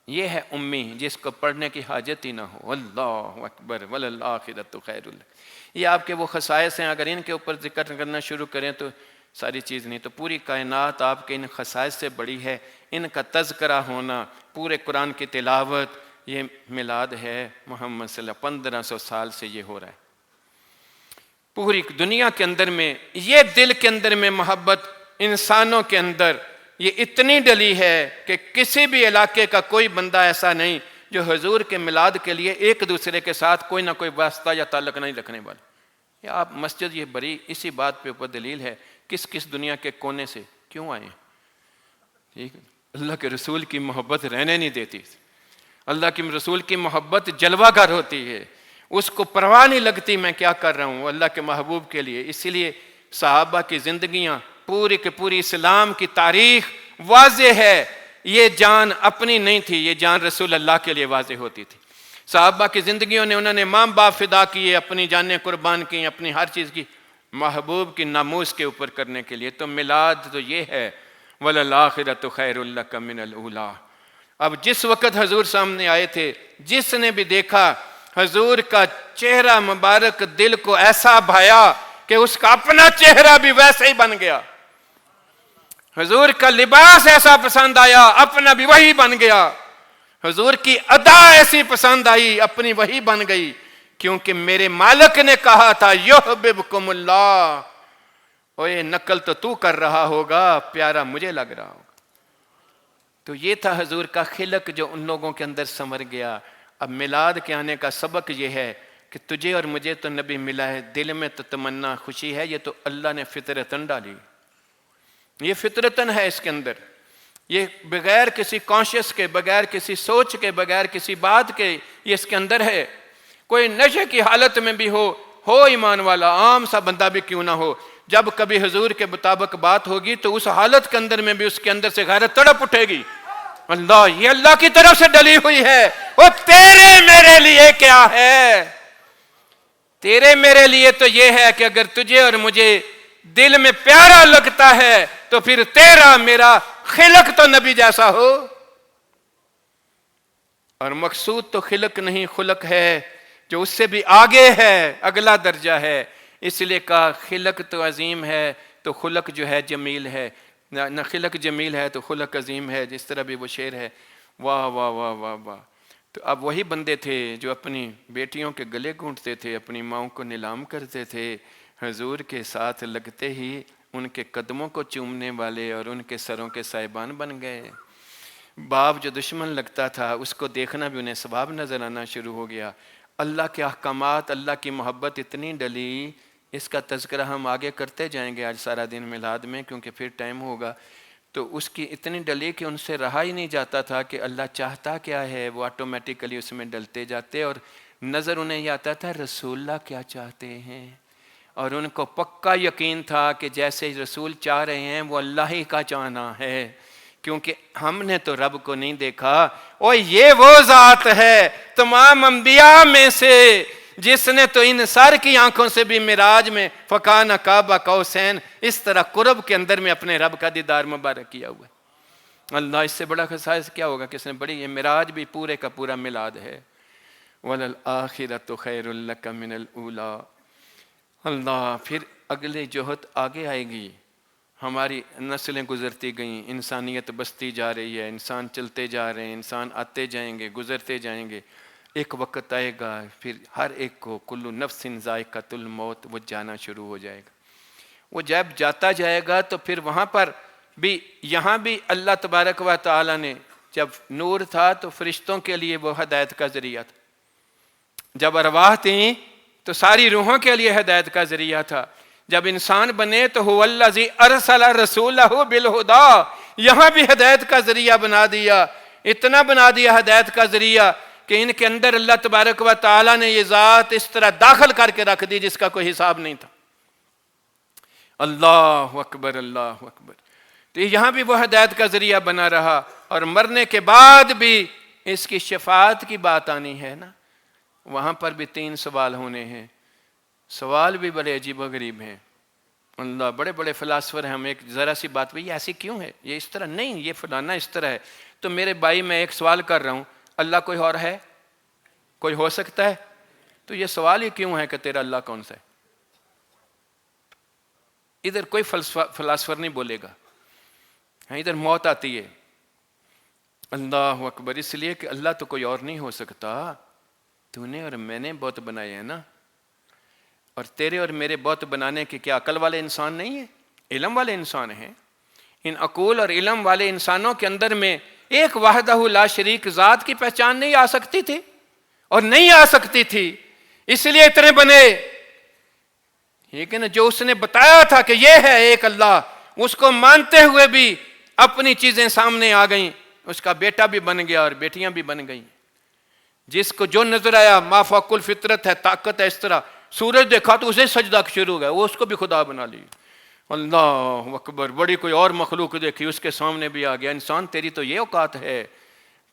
یہ ہے امی جس کو پڑھنے کی حاجت ہی نہ ہو۔ اللہ اکبر وللآخرۃ خیر لک۔ یہ آپ کے وہ خصائص ہیں، اگر ان کے اوپر ذکر کرنا شروع کریں تو ساری چیز نہیں، تو پوری کائنات آپ کے ان خصائص سے بڑی ہے۔ ان کا تذکرہ ہونا، پورے قرآن کی تلاوت، یہ میلاد ہے محمد صلی اللہ علیہ وسلم، 1500 سال سے یہ ہو رہا ہے۔ پوری دنیا کے اندر میں یہ دل کے اندر میں محبت انسانوں کے اندر یہ اتنی ڈلی ہے کہ کسی بھی علاقے کا کوئی بندہ ایسا نہیں جو حضور کے میلاد کے لیے ایک دوسرے کے ساتھ کوئی نہ کوئی واسطہ یا تعلق نہیں رکھنے والا۔ یہ آپ مسجد یہ بڑی اسی بات پہ اوپر دلیل ہے، کس کس دنیا کے کونے سے کیوں آئے ہیں، ٹھیک ہے۔ اللہ کے رسول کی محبت رہنے نہیں دیتی، اللہ کے رسول کی محبت جلوہ گر ہوتی ہے، اس کو پرواہ نہیں لگتی میں کیا کر رہا ہوں اللہ کے محبوب کے لیے۔ اسی لیے صحابہ کی زندگیاں، پوری کی پوری اسلام کی تاریخ واضح ہے، یہ جان اپنی نہیں تھی، یہ جان رسول اللہ کے لیے واضح ہوتی تھی۔ صحابہ کی زندگیوں نے انہوں نے ماں باپ فدا کیے، اپنی جانیں قربان کی، اپنی ہر چیز کی محبوب کی ناموس کے اوپر کرنے کے لیے۔ تو میلاد تو یہ ہے، وَلَلْآخِرَةُ خَيْرٌ لَكَ مِنَ الْأُولَىٰ۔ اب جس وقت حضور سامنے آئے تھے، جس نے بھی دیکھا حضور کا چہرہ مبارک دل کو ایسا بھایا کہ اس کا اپنا چہرہ بھی ویسے ہی بن گیا۔ حضور کا لباس ایسا پسند آیا، اپنا بھی وہی بن گیا۔ حضور کی ادا ایسی پسند آئی، اپنی وہی بن گئی، کیونکہ میرے مالک نے کہا تھا یحببکم اللہ۔ اوے نقل تو کر رہا ہوگا، پیارا مجھے لگ رہا ہوگا۔ تو یہ تھا حضور کا خلق جو ان لوگوں کے اندر سنور گیا۔ اب میلاد کے آنے کا سبق یہ ہے کہ تجھے اور مجھے تو نبی ملا ہے، دل میں تو تمنا خوشی ہے، یہ تو اللہ نے فطرتاً ڈالی، یہ فطرتاً ہے اس کے اندر، یہ بغیر کسی کانشیس کے، بغیر کسی سوچ کے، بغیر کسی بات کے یہ اس کے اندر ہے۔ کوئی نشے کی حالت میں بھی ہو ایمان والا، عام سا بندہ بھی کیوں نہ ہو، جب کبھی حضور کے مطابق بات ہوگی تو اس حالت کے اندر میں بھی اس کے اندر سے غیرت تڑپ اٹھے گی۔ اللہ، یہ اللہ کی طرف سے ڈلی ہوئی ہے۔ وہ تیرے میرے لیے کیا ہے؟ تیرے میرے لیے تو یہ ہے کہ اگر تجھے اور مجھے دل میں پیارا لگتا ہے تو پھر تیرا میرا خلق تو نبی جیسا ہو۔ اور مقصود تو خلق نہیں، خلق ہے جو اس سے بھی آگے ہے، اگلا درجہ ہے۔ اس لیے کہا خلق تو عظیم ہے تو خلق جو ہے جمیل ہے، نہ خلق جمیل ہے تو خلق عظیم ہے، جس طرح بھی وہ شعر ہے۔ واہ واہ واہ واہ واہ۔ تو اب وہی بندے تھے جو اپنی بیٹیوں کے گلے گھونٹتے تھے، اپنی ماؤں کو نیلام کرتے تھے، حضور کے ساتھ لگتے ہی ان کے قدموں کو چومنے والے اور ان کے سروں کے سائبان بن گئے۔ باپ جو دشمن لگتا تھا اس کو دیکھنا بھی انہیں ثواب نظر آنا شروع ہو گیا۔ اللہ کے احکامات، اللہ کی محبت اتنی ڈلی، اس کا تذکرہ ہم آگے کرتے جائیں گے آج سارا دن میلاد میں، کیونکہ پھر ٹائم ہوگا۔ تو اس کی اتنی ڈلی کہ ان سے رہا ہی نہیں جاتا تھا کہ اللہ چاہتا کیا ہے، وہ آٹومیٹیکلی اس میں ڈلتے جاتے اور نظر انہیں یہ آتا تھا رسول اللہ کیا چاہتے ہیں، اور ان کو پکا یقین تھا کہ جیسے رسول چاہ رہے ہیں وہ اللہ ہی کا چاہنا ہے، کیونکہ ہم نے تو رب کو نہیں دیکھا۔ اور یہ وہ ذات ہے تمام انبیاء میں سے جس نے تو ان سر کی آنکھوں سے بھی معراج میں فکان قاب قوسین اس طرح قرب کے اندر میں اپنے رب کا دیدار مبارک کیا ہوا ہے۔ اللہ اس سے بڑا خصائص کیا ہوگا کہ اس نے بڑی، یہ معراج بھی پورے کا پورا میلاد ہے۔ وَلَلْآخِرَةُ خَيْرٌ لَكَ مِنَ الْأُولَىٰ۔ اللہ پھر اگلے جوہت آگے آئے گی، ہماری نسلیں گزرتی گئیں، انسانیت بستی جا رہی ہے، انسان چلتے جا رہے ہیں، انسان آتے جائیں گے، گزرتے جائیں گے، ایک وقت آئے گا پھر ہر ایک کو کل نفس ذائقۃ الموت، وہ جانا شروع ہو جائے گا۔ وہ جب جاتا جائے گا تو پھر وہاں پر بھی، یہاں بھی اللہ تبارک و تعالی نے جب نور تھا تو فرشتوں کے لیے وہ ہدایت کا ذریعہ تھا، جب ارواح تھیں تو ساری روحوں کے لیے ہدایت کا ذریعہ تھا، جب انسان بنے تو هو الذی ارسل رسولہ بالہدی، یہاں بھی ہدایت کا ذریعہ بنا دیا، اتنا بنا دیا ہدایت کا ذریعہ کہ ان کے اندر اللہ تبارک و تعالی نے یہ ذات اس طرح داخل کر کے رکھ دی جس کا کوئی حساب نہیں تھا۔ اللہ اکبر، اللہ اکبر۔ تو یہاں بھی وہ ہدایت کا ذریعہ بنا رہا، اور مرنے کے بعد بھی اس کی شفاعت کی بات آنی ہے نا، وہاں پر بھی 3 سوال ہونے ہیں، سوال بھی بڑے عجیب و غریب ہیں۔ اللہ، بڑے بڑے فلاسفر ہیں، ہم ایک ذرا سی بات پہ یہ ایسی کیوں ہے، یہ اس طرح نہیں، یہ فلانا اس طرح ہے، تو میرے بھائی میں ایک سوال کر رہا ہوں، اللہ کوئی اور ہے؟ کوئی ہو سکتا ہے؟ تو یہ سوال ہی کیوں ہے کہ تیرا اللہ کون سا ہے؟ ادھر کوئی فلاسفر نہیں بولے گا، ادھر موت آتی ہے۔ اللہ اکبر، اس لیے کہ اللہ تو کوئی اور نہیں ہو سکتا، تو نے اور میں نے بت بنائے ہیں نا، اور تیرے اور میرے بت بنانے کے کیا عقل والے انسان نہیں ہیں، علم والے انسان ہیں۔ ان عقول اور علم والے انسانوں کے اندر میں ایک وحدہ لا شریک ذات کی پہچان نہیں آ سکتی تھی، اور نہیں آ سکتی تھی، اس لیے اتنے بنے۔ لیکن جو اس نے بتایا تھا کہ یہ ہے ایک اللہ، اس کو مانتے ہوئے بھی اپنی چیزیں سامنے آ گئیں، اس کا بیٹا بھی بن گیا اور بیٹیاں بھی بن گئیں۔ جس کو جو نظر آیا ما فوق الفطرت ہے، طاقت ہے، اس طرح سورج دیکھا تو اسے سجدہ شروع ہو گیا، وہ اس کو بھی خدا بنا لی۔ اللہ اکبر، بڑی کوئی اور مخلوق دیکھی اس کے سامنے بھی آ گیا۔ انسان تیری تو یہ اوقات ہے،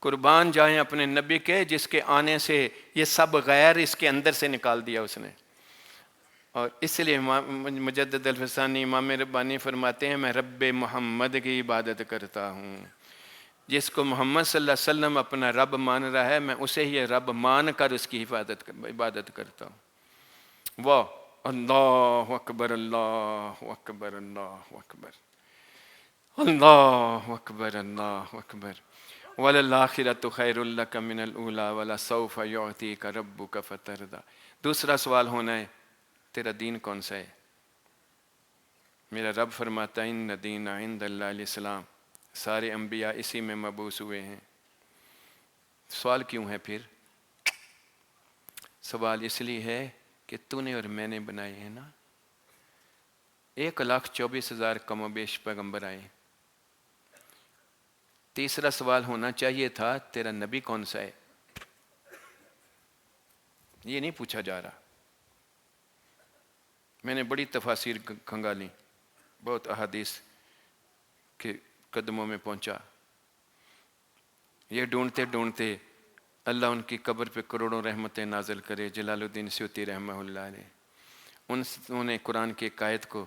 قربان جائیں اپنے نبی کے جس کے آنے سے یہ سب غیر اس کے اندر سے نکال دیا اس نے۔ اور اس لیے مجدد الفسانی امام ربانی فرماتے ہیں، میں رب محمد کی عبادت کرتا ہوں۔ جس کو محمد صلی اللہ علیہ وسلم اپنا رب مان رہا ہے، میں اسے ہی رب مان کر اس کی عبادت کرتا ہوں۔ واہ، اللہ اکبر، اللہ اکبر، اللہ اکبر، اللہ اکبر، اللہ اکبر۔ وَلَلْآخِرَةُ خَيْرٌ لَكَ مِنَ الْأُولَىٰ وَلَسَوْفَ يُعْطِيكَ رَبُّكَ فَتَرْضَىٰ۔ دوسرا سوال ہونا ہے، تیرا دین کون سا ہے؟ میرا رب فرماتا ہے ان دین عند اللہ الاسلام، سارے انبیاء اسی میں مبعوث ہوئے ہیں۔ سوال کیوں ہے پھر؟ سوال اس لیے ہے کہ تو نے اور میں نے بنائے ہیں نا۔ 1,24,000 کم و بیش پیغمبر آئے۔ تیسرا سوال ہونا چاہیے تھا، تیرا نبی کون سا ہے؟ یہ نہیں پوچھا جا رہا۔ میں نے بڑی تفاسیر کھنگالی، بہت احادیث کے قدموں میں پہنچا، یہ ڈھونڈتے ڈھونڈتے اللہ ان کی قبر پہ کروڑوں رحمتیں نازل کرے۔ جلال الدین سیوطی رحمہ اللہ نے انہوں نے قرآن کی ایک آیت کو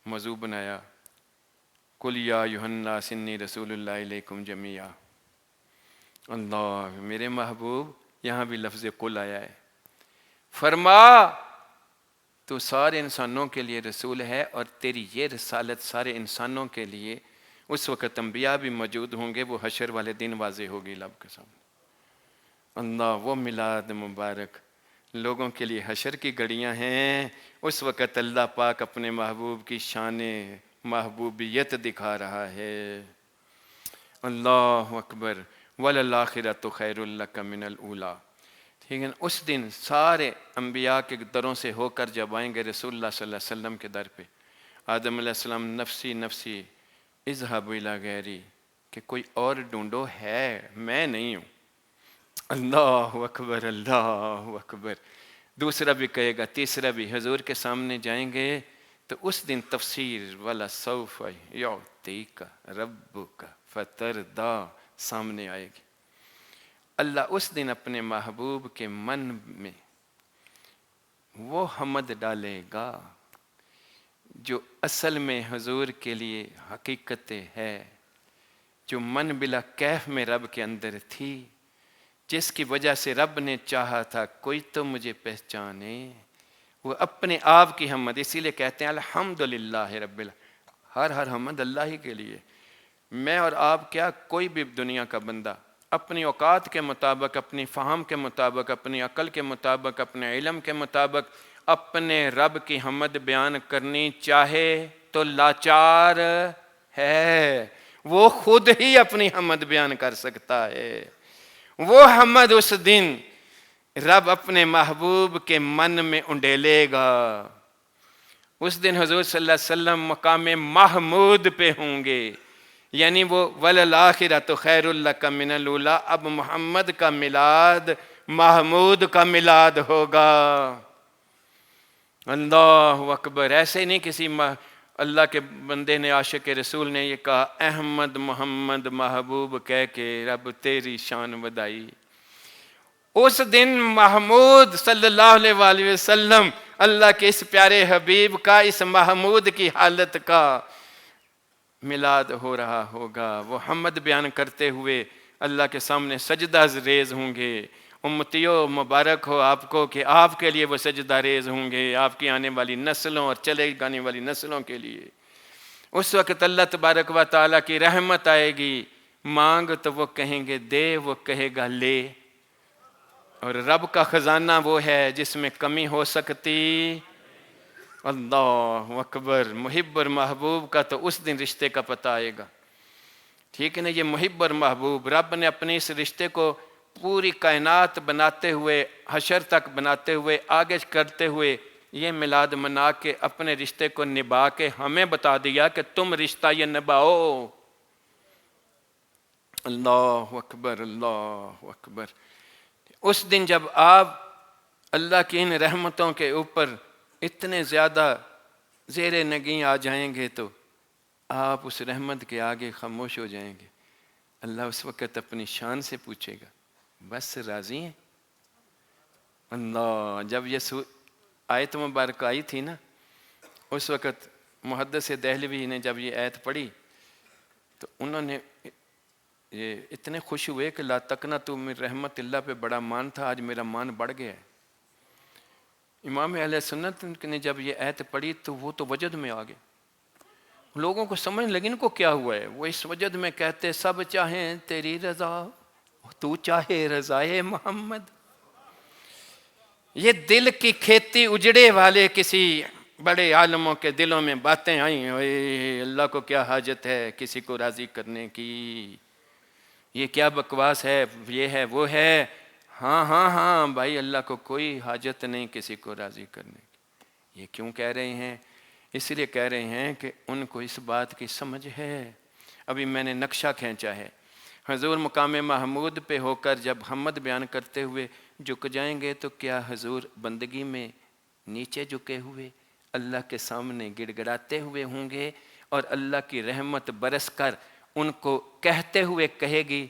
موضوع بنایا، قُلْ يَا أَيُّهَا النَّاسُ إِنِّي رَسُولُ اللَّهِ إِلَيْكُمْ جَمِيعًا۔ اللہ، میرے محبوب، یہاں بھی لفظ قل آیا ہے، فرما تو سارے انسانوں کے لیے رسول ہے، اور تیری یہ رسالت سارے انسانوں کے لیے اس وقت انبیاء بھی موجود ہوں گے، وہ حشر والے دن واضح ہوگی لب کے سامنے۔ اللہ، وہ میلاد مبارک لوگوں کے لیے حشر کی گھڑیاں ہیں، اس وقت اللہ پاک اپنے محبوب کی شان محبوبیت دکھا رہا ہے۔ اللہ اکبر، وَلَلْآخِرَةُ خَيْرٌ لَكَ مِنَ الْأُولَىٰ۔ ٹھیک ہے، اس دن سارے انبیاء کے دروں سے ہو کر جب آئیں گے رسول اللہ صلی اللہ علیہ وسلم کے در پہ، آدم علیہ السلام نفسی نفسی اذهبوا الی غیری، کہ کوئی اور ڈھونڈو، ہے میں نہیں ہوں۔ اللہ اکبر اللہ اکبر. دوسرا بھی کہے گا، تیسرا بھی. حضور کے سامنے جائیں گے تو اس دن تفسیر والا سوف یعطیک ربک فترضی سامنے آئے گی. اللہ اس دن اپنے محبوب کے من میں وہ حمد ڈالے گا جو اصل میں حضور کے لیے حقیقت ہے، جو من بلا کیف میں رب کے اندر تھی، جس کی وجہ سے رب نے چاہا تھا کوئی تو مجھے پہچانے. وہ اپنے آپ کی حمد، اسی لیے کہتے ہیں الحمدللہ رب ہر حمد اللہ ہی کے لیے. میں اور آپ کیا، کوئی بھی دنیا کا بندہ اپنی اوقات کے مطابق، اپنی فہم کے مطابق، اپنی عقل کے مطابق، اپنے علم کے مطابق اپنے رب کی حمد بیان کرنی چاہے تو لاچار ہے. وہ خود ہی اپنی حمد بیان کر سکتا ہے. وہ حمد اس دن رب اپنے محبوب کے من میں انڈیلے گا. اس دن حضور صلی اللہ علیہ وسلم مقام محمود پہ ہوں گے، یعنی وہ وَلَلْآخِرَةُ خَيْرٌ لَكَ مِنَ الْأُولَىٰ. اب محمد کا میلاد محمود کا میلاد ہوگا. اللہ اکبر. ایسے نہیں کسی اللہ کے بندے نے، عاشق رسول نے یہ کہا احمد محمد محبوب کہہ کے رب تیری شان ودائی. اس دن محمود صلی اللہ علیہ وآلہ وسلم، اللہ کے اس پیارے حبیب کا، اس محمود کی حالت کا میلاد ہو رہا ہوگا. وہ حمد بیان کرتے ہوئے اللہ کے سامنے سجدہ ریز ہوں گے. امتیوں مبارک ہو آپ کو کہ آپ کے لیے وہ سجدہ ریز ہوں گے، آپ کی آنے والی نسلوں اور چلے گانے والی نسلوں کے لیے. اس وقت اللہ تبارک و تعالیٰ کی رحمت آئے گی. مانگ تو وہ کہیں گے دے، وہ کہے گا لے. اور رب کا خزانہ وہ ہے جس میں کمی ہو سکتی. اللہ اکبر. محب اور محبوب کا تو اس دن رشتے کا پتہ آئے گا. ٹھیک ہے نا. یہ محب اور محبوب رب نے اپنے اس رشتے کو پوری کائنات بناتے ہوئے، حشر تک بناتے ہوئے، آگے کرتے ہوئے یہ میلاد منا کے اپنے رشتے کو نبھا کے ہمیں بتا دیا کہ تم رشتہ یہ نبھاؤ. اللہ اکبر اللہ اکبر. اس دن جب آپ اللہ کی ان رحمتوں کے اوپر اتنے زیادہ زیر نگیں آ جائیں گے تو آپ اس رحمت کے آگے خاموش ہو جائیں گے. اللہ اس وقت اپنی شان سے پوچھے گا بس راضی ہیں. اللہ. جب یہ آیت مبارک آئی تھی نا، اس وقت محدث دہلوی نے جب یہ آیت پڑھی تو انہوں نے یہ اتنے خوش ہوئے کہ لا تقنطوا من رحمت اللہ پہ بڑا مان تھا، آج میرا مان بڑھ گیا ہے. امام اہل سنت نے جب یہ آیت پڑھی تو وہ تو وجد میں آ گئے. لوگوں کو سمجھ لگی ان کو کیا ہوا ہے. وہ اس وجد میں کہتے سب چاہیں تیری رضا، تو چاہے رضائے محمد. یہ دل کی کھیتی اجڑے والے کسی بڑے عالموں کے دلوں میں باتیں آئیں، اللہ کو کیا حاجت ہے کسی کو راضی کرنے کی، یہ کیا بکواس ہے، یہ ہے وہ ہے. ہاں ہاں ہاں بھائی، اللہ کو کوئی حاجت نہیں کسی کو راضی کرنے کی. یہ کیوں کہہ رہے ہیں؟ اس لیے کہہ رہے ہیں کہ ان کو اس بات کی سمجھ ہے. ابھی میں نے نقشہ کھینچا ہے. حضور مقام محمود پہ ہو کر جب حمد بیان کرتے ہوئے جھک جائیں گے تو کیا حضور بندگی میں نیچے جھکے ہوئے اللہ کے سامنے گڑ گڑاتے ہوئے ہوں گے، اور اللہ کی رحمت برس کر ان کو کہتے ہوئے کہے گی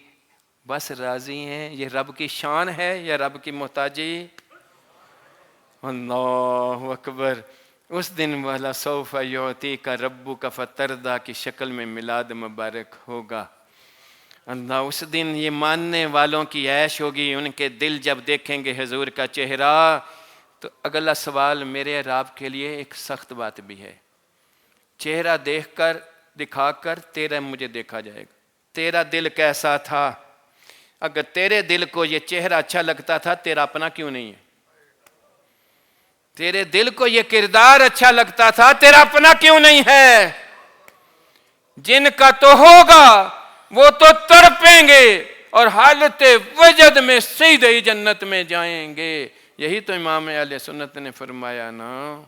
بس راضی ہیں. یہ رب کی شان ہے یا رب کی محتاجی؟ اللہ اکبر. اس دن والا سوف یعطیک ربک فترضی کی شکل میں میلاد مبارک ہوگا. اللہ. اس دن یہ ماننے والوں کی عیش ہوگی. ان کے دل جب دیکھیں گے حضور کا چہرہ تو اگلا سوال میرے اور آپ کے لیے ایک سخت بات بھی ہے. چہرہ دیکھ کر دکھا کر تیرا مجھے دیکھا جائے گا. تیرا دل کیسا تھا؟ اگر تیرے دل کو یہ چہرہ اچھا لگتا تھا تیرا اپنا کیوں نہیں ہے؟ تیرے دل کو یہ کردار اچھا لگتا تھا تیرا اپنا کیوں نہیں ہے؟ جن کا تو ہوگا وہ تو تڑپیں گے اور حالت وجد میں سیدھے ہی جنت میں جائیں گے. یہی تو امام اہل سنت نے فرمایا نا.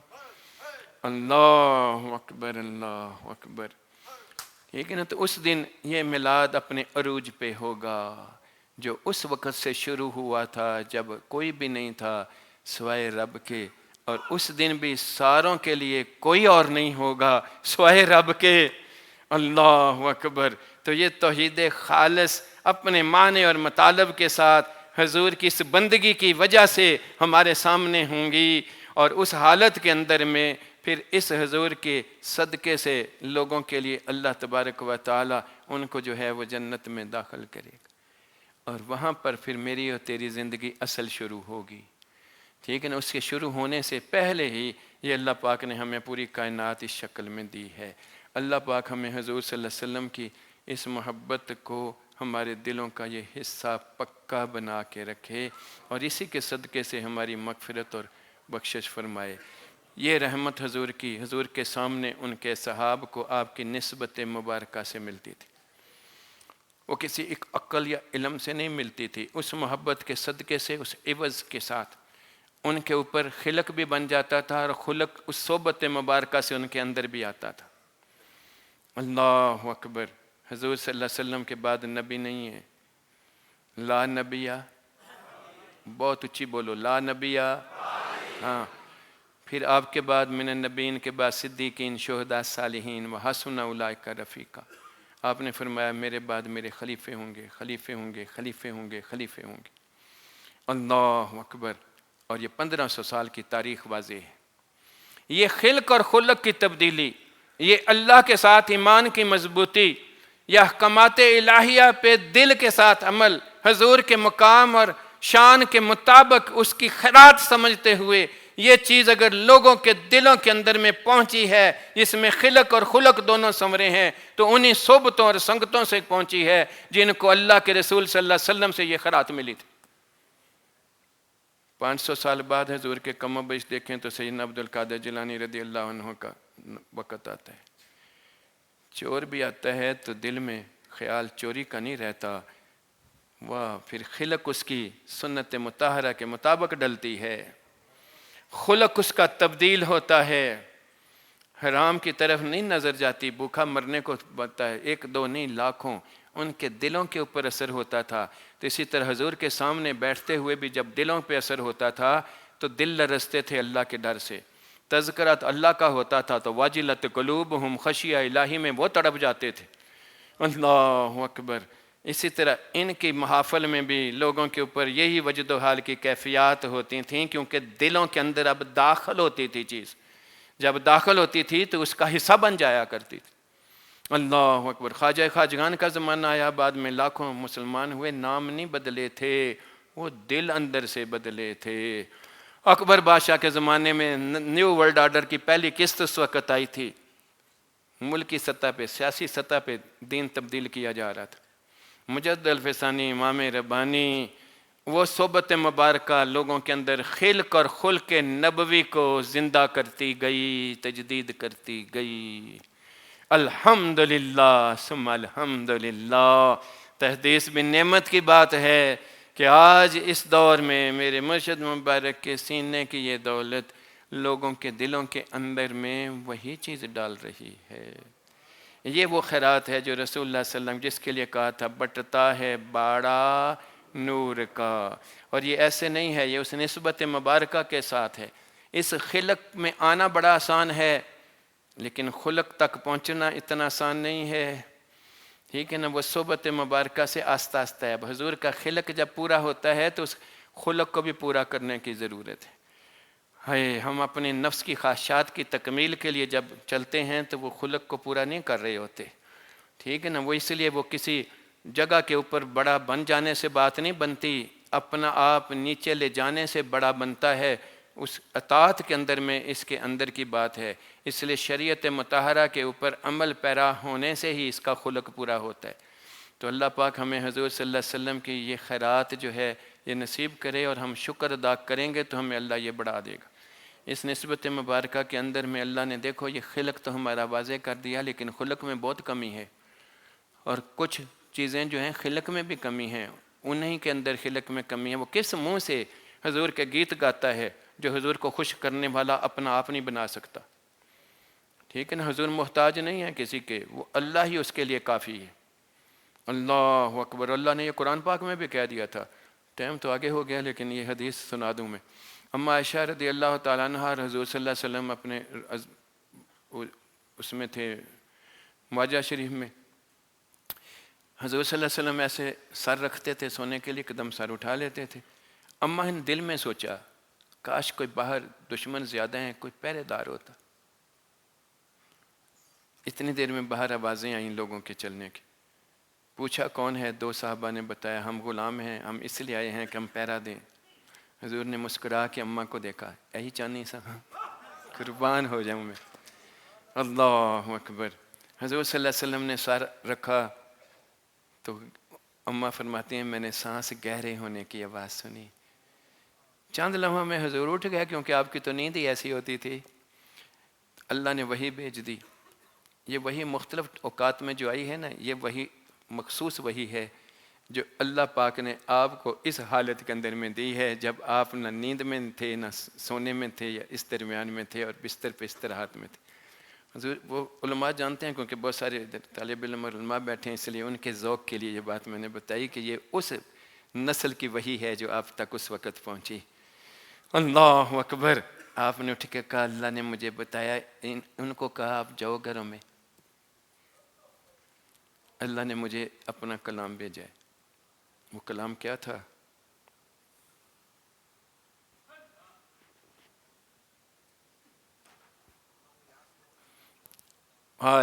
اللہ اکبر اللہ اکبر. ٹھیک ہے نا. تو اس دن یہ میلاد اپنے عروج پہ ہوگا. جو اس وقت سے شروع ہوا تھا جب کوئی بھی نہیں تھا سوائے رب کے، اور اس دن بھی ساروں کے لیے کوئی اور نہیں ہوگا سوائے رب کے۔ اللہ اکبر۔ تو یہ توحید خالص اپنے معنی اور مطالب کے ساتھ حضور کی اس بندگی کی وجہ سے ہمارے سامنے ہوں گی، اور اس حالت کے اندر میں پھر اس حضور کے صدقے سے لوگوں کے لیے اللہ تبارک و تعالی ان کو جو ہے وہ جنت میں داخل کرے گا، اور وہاں پر پھر میری اور تیری زندگی اصل شروع ہوگی۔ ٹھیک ہے نا؟ اس کے شروع ہونے سے پہلے ہی یہ اللہ پاک نے ہمیں پوری کائنات اس شکل میں دی ہے۔ اللہ پاک ہمیں حضور صلی اللہ علیہ وسلم کی اس محبت کو ہمارے دلوں کا یہ حصہ پکا بنا کے رکھے، اور اسی کے صدقے سے ہماری مغفرت اور بخشش فرمائے۔ یہ رحمت حضور کی، حضور کے سامنے ان کے صحاب کو آپ کی نسبت مبارکہ سے ملتی تھی، وہ کسی ایک عقل یا علم سے نہیں ملتی تھی، اس محبت کے صدقے سے، اس عوض کے ساتھ ان کے اوپر خلق بھی بن جاتا تھا، اور خلق اس صحبت مبارکہ سے ان کے اندر بھی آتا تھا۔ اللہ اکبر۔ حضور صلی اللہ علیہ وسلم کے بعد نبی نہیں ہے، لا نبیہ، بہت اچھی بولو، لا نبیہ۔ ہاں، پھر آپ کے بعد من النبیین کے بعد صدیقین، شہداء، صالحین، وحسن اولئک رفیقا۔ آپ نے فرمایا میرے بعد میرے خلیفے ہوں گے، خلیفے ہوں گے، خلیفے ہوں گے، خلیفے ہوں گے۔ اللہ اکبر۔ اور یہ 1500 سال کی تاریخ واضح ہے۔ یہ خلق اور خلق کی تبدیلی، یہ اللہ کے ساتھ ایمان کی مضبوطی، یہ احکامات الہیہ پہ دل کے ساتھ عمل، حضور کے مقام اور شان کے مطابق اس کی خیرات سمجھتے ہوئے، یہ چیز اگر لوگوں کے دلوں کے اندر میں پہنچی ہے، جس میں خلق اور خلق دونوں سنورے ہیں، تو انہی صحبتوں اور سنگتوں سے پہنچی ہے جن کو اللہ کے رسول صلی اللہ علیہ وسلم سے یہ خیرات ملی تھی۔ 500 سال بعد حضور کے کم و بیش دیکھیں تو سیدنا عبدالقادر جیلانی رضی اللہ عنہ کا وقت آتا ہے، چور بھی آتا ہے تو دل میں خیال چوری کا نہیں رہتا، واہ، پھر خلق اس کی سنت مطہرہ کے مطابق ڈلتی ہے، خلق اس کا تبدیل ہوتا ہے، حرام کی طرف نہیں نظر جاتی، بھوکا مرنے کو بتا ہے، 1 2 نہیں لاکھوں ان کے دلوں کے اوپر اثر ہوتا تھا۔ تو اسی طرح حضور کے سامنے بیٹھتے ہوئے بھی جب دلوں پہ اثر ہوتا تھا تو دل لرزتے تھے اللہ کے ڈر سے، تذکرہ اللہ کا ہوتا تھا تو واجلت قلوبہم خشیہ الہی میں وہ تڑپ جاتے تھے۔ اللہ اکبر۔ اسی طرح ان کی محافل میں بھی لوگوں کے اوپر یہی وجد و حال کی کیفیات ہوتی تھیں، کیونکہ دلوں کے اندر اب داخل ہوتی تھی چیز، جب داخل ہوتی تھی تو اس کا حصہ بن جایا کرتی تھی۔ اللہ اکبر۔ خواجہ خواجگان کا زمانہ آیا، بعد میں لاکھوں مسلمان ہوئے، نام نہیں بدلے تھے، وہ دل اندر سے بدلے تھے۔ اکبر بادشاہ کے زمانے میں نیو ورلڈ آرڈر کی پہلی قسط اس وقت آئی تھی، ملکی سطح پہ، سیاسی سطح پہ دین تبدیل کیا جا رہا تھا۔ مجدد الفسانی، امام ربانی، وہ صحبت مبارکہ لوگوں کے اندر خلق اور خلق نبوی کو زندہ کرتی گئی، تجدید کرتی گئی۔ الحمدللہ ثم الحمدللہ۔ تحدیث بھی نعمت کی بات ہے کہ آج اس دور میں میرے مرشد مبارک کے سینے کی یہ دولت لوگوں کے دلوں کے اندر میں وہی چیز ڈال رہی ہے۔ یہ وہ خیرات ہے جو رسول اللہ صلی اللہ علیہ وسلم جس کے لیے کہا تھا بٹتا ہے باڑا نور کا، اور یہ ایسے نہیں ہے، یہ اس نسبت مبارکہ کے ساتھ ہے۔ اس خلق میں آنا بڑا آسان ہے، لیکن خلق تک پہنچنا اتنا آسان نہیں ہے، ٹھیک ہے نا؟ وہ صحبت مبارکہ سے آہستہ آہستہ ہے۔ اب حضور کا خلق جب پورا ہوتا ہے تو اس خلق کو بھی پورا کرنے کی ضرورت ہے۔ ہم اپنے نفس کی خواہشات کی تکمیل کے لیے جب چلتے ہیں تو وہ خلق کو پورا نہیں کر رہے ہوتے، ٹھیک ہے نا؟ وہ اس لیے وہ کسی جگہ کے اوپر بڑا بن جانے سے بات نہیں بنتی، اپنا آپ نیچے لے جانے سے بڑا بنتا ہے، اس اطاعت کے اندر میں اس کے اندر کی بات ہے۔ اس لیے شریعت مطہرہ کے اوپر عمل پیرا ہونے سے ہی اس کا خلق پورا ہوتا ہے۔ تو اللہ پاک ہمیں حضور صلی اللہ علیہ وسلم کی یہ خیرات جو ہے یہ نصیب کرے، اور ہم شکر ادا کریں گے تو ہمیں اللہ یہ بڑھا دے گا۔ اس نسبت مبارکہ کے اندر میں اللہ نے دیکھو یہ خلق تو ہمارا واضح کر دیا، لیکن خلق میں بہت کمی ہے، اور کچھ چیزیں جو ہیں خلق میں بھی کمی ہیں، انہی کے اندر خلق میں کمی ہے۔ وہ کس منہ سے حضور کے گیت گاتا ہے جو حضور کو خوش کرنے والا اپنا آپ نہیں بنا سکتا، ٹھیک ہے نا؟ حضور محتاج نہیں ہے کسی کے، وہ اللہ ہی اس کے لیے کافی ہے۔ اللہ اکبر، اللہ نے یہ قرآن پاک میں بھی کہہ دیا تھا، ٹائم تو آگے ہو گیا لیکن یہ حدیث سنا دوں میں۔ اما عائشہ رضی اللہ تعالیٰ عنہ اور حضور صلی اللہ علیہ وسلم اپنے اس میں تھے مواجہ شریف میں، حضور صلی اللہ علیہ وسلم ایسے سر رکھتے تھے سونے کے لیے، قدم سر اٹھا لیتے تھے۔ اما نے دل میں سوچا کاش کوئی باہر دشمن زیادہ ہیں، کوئی پہرے دار ہوتا۔ اتنی دیر میں باہر آوازیں آئیں لوگوں کے چلنے کی، پوچھا کون ہے؟ دو صحابہ نے بتایا ہم غلام ہیں، ہم اس لیے آئے ہیں کہ ہم پہرا دیں۔ حضور نے مسکرا کے اماں کو دیکھا، یہی چاندنی سا قربان ہو جاؤں میں۔ اللہ اکبر۔ حضور صلی اللہ علیہ وسلم نے سر رکھا تو اماں فرماتی ہیں میں نے سانس گہرے ہونے کی آواز سنی۔ چند لمحوں میں حضور اٹھ گیا کیونکہ آپ کی تو نیند ہی ایسی ہوتی تھی۔ اللہ نے وحی بھیج دی۔ یہ وحی مختلف اوقات میں جو آئی ہے نا، یہ وحی مخصوص وحی ہے جو اللہ پاک نے آپ کو اس حالت کے اندر میں دی ہے جب آپ نہ نیند میں تھے، نہ سونے میں تھے، یا اس درمیان میں تھے اور بستر پہ استراحت میں تھے۔ حضور وہ علماء جانتے ہیں کیونکہ بہت سارے طالب علم اور علماء بیٹھے ہیں، اس لیے ان کے ذوق کے لیے یہ بات میں نے بتائی کہ یہ اس نسل کی وحی ہے جو آپ تک اس وقت پہنچی۔ اللہ اکبر۔ آپ نے اٹھ کے کہا اللہ نے مجھے بتایا، ان کو کہا آپ جاؤ گھروں میں، اللہ نے مجھے اپنا کلام بھیجا ہے۔ وہ کلام کیا تھا؟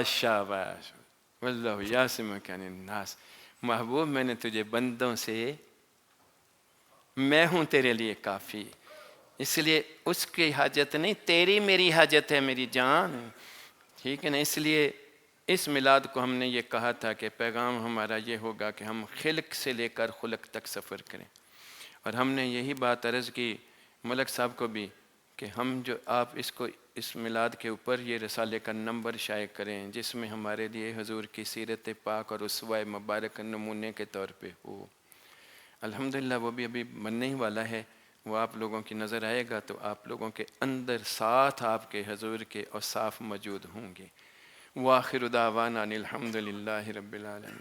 شاباش واللہ یعصمک من الناس۔ محبوب میں نے تجھے بندوں سے، میں ہوں تیرے لیے کافی، اس لیے اس کی حاجت نہیں، تیری میری حاجت ہے میری جان، ٹھیک ہے نا؟ اس لیے اس میلاد کو ہم نے یہ کہا تھا کہ پیغام ہمارا یہ ہوگا کہ ہم خلق سے لے کر خلق تک سفر کریں، اور ہم نے یہی بات عرض کی ملک صاحب کو بھی کہ ہم جو آپ اس کو اس میلاد کے اوپر یہ رسالے کا نمبر شائع کریں جس میں ہمارے لیے حضور کی سیرت پاک اور اسوہ مبارک نمونے کے طور پہ ہو۔ الحمدللہ وہ بھی ابھی بننے ہی والا ہے، وہ آپ لوگوں کی نظر آئے گا تو آپ لوگوں کے اندر ساتھ آپ کے حضور کے اوصاف موجود ہوں گے۔ وآخر دعوانا ان الحمدللہ رب العالمین۔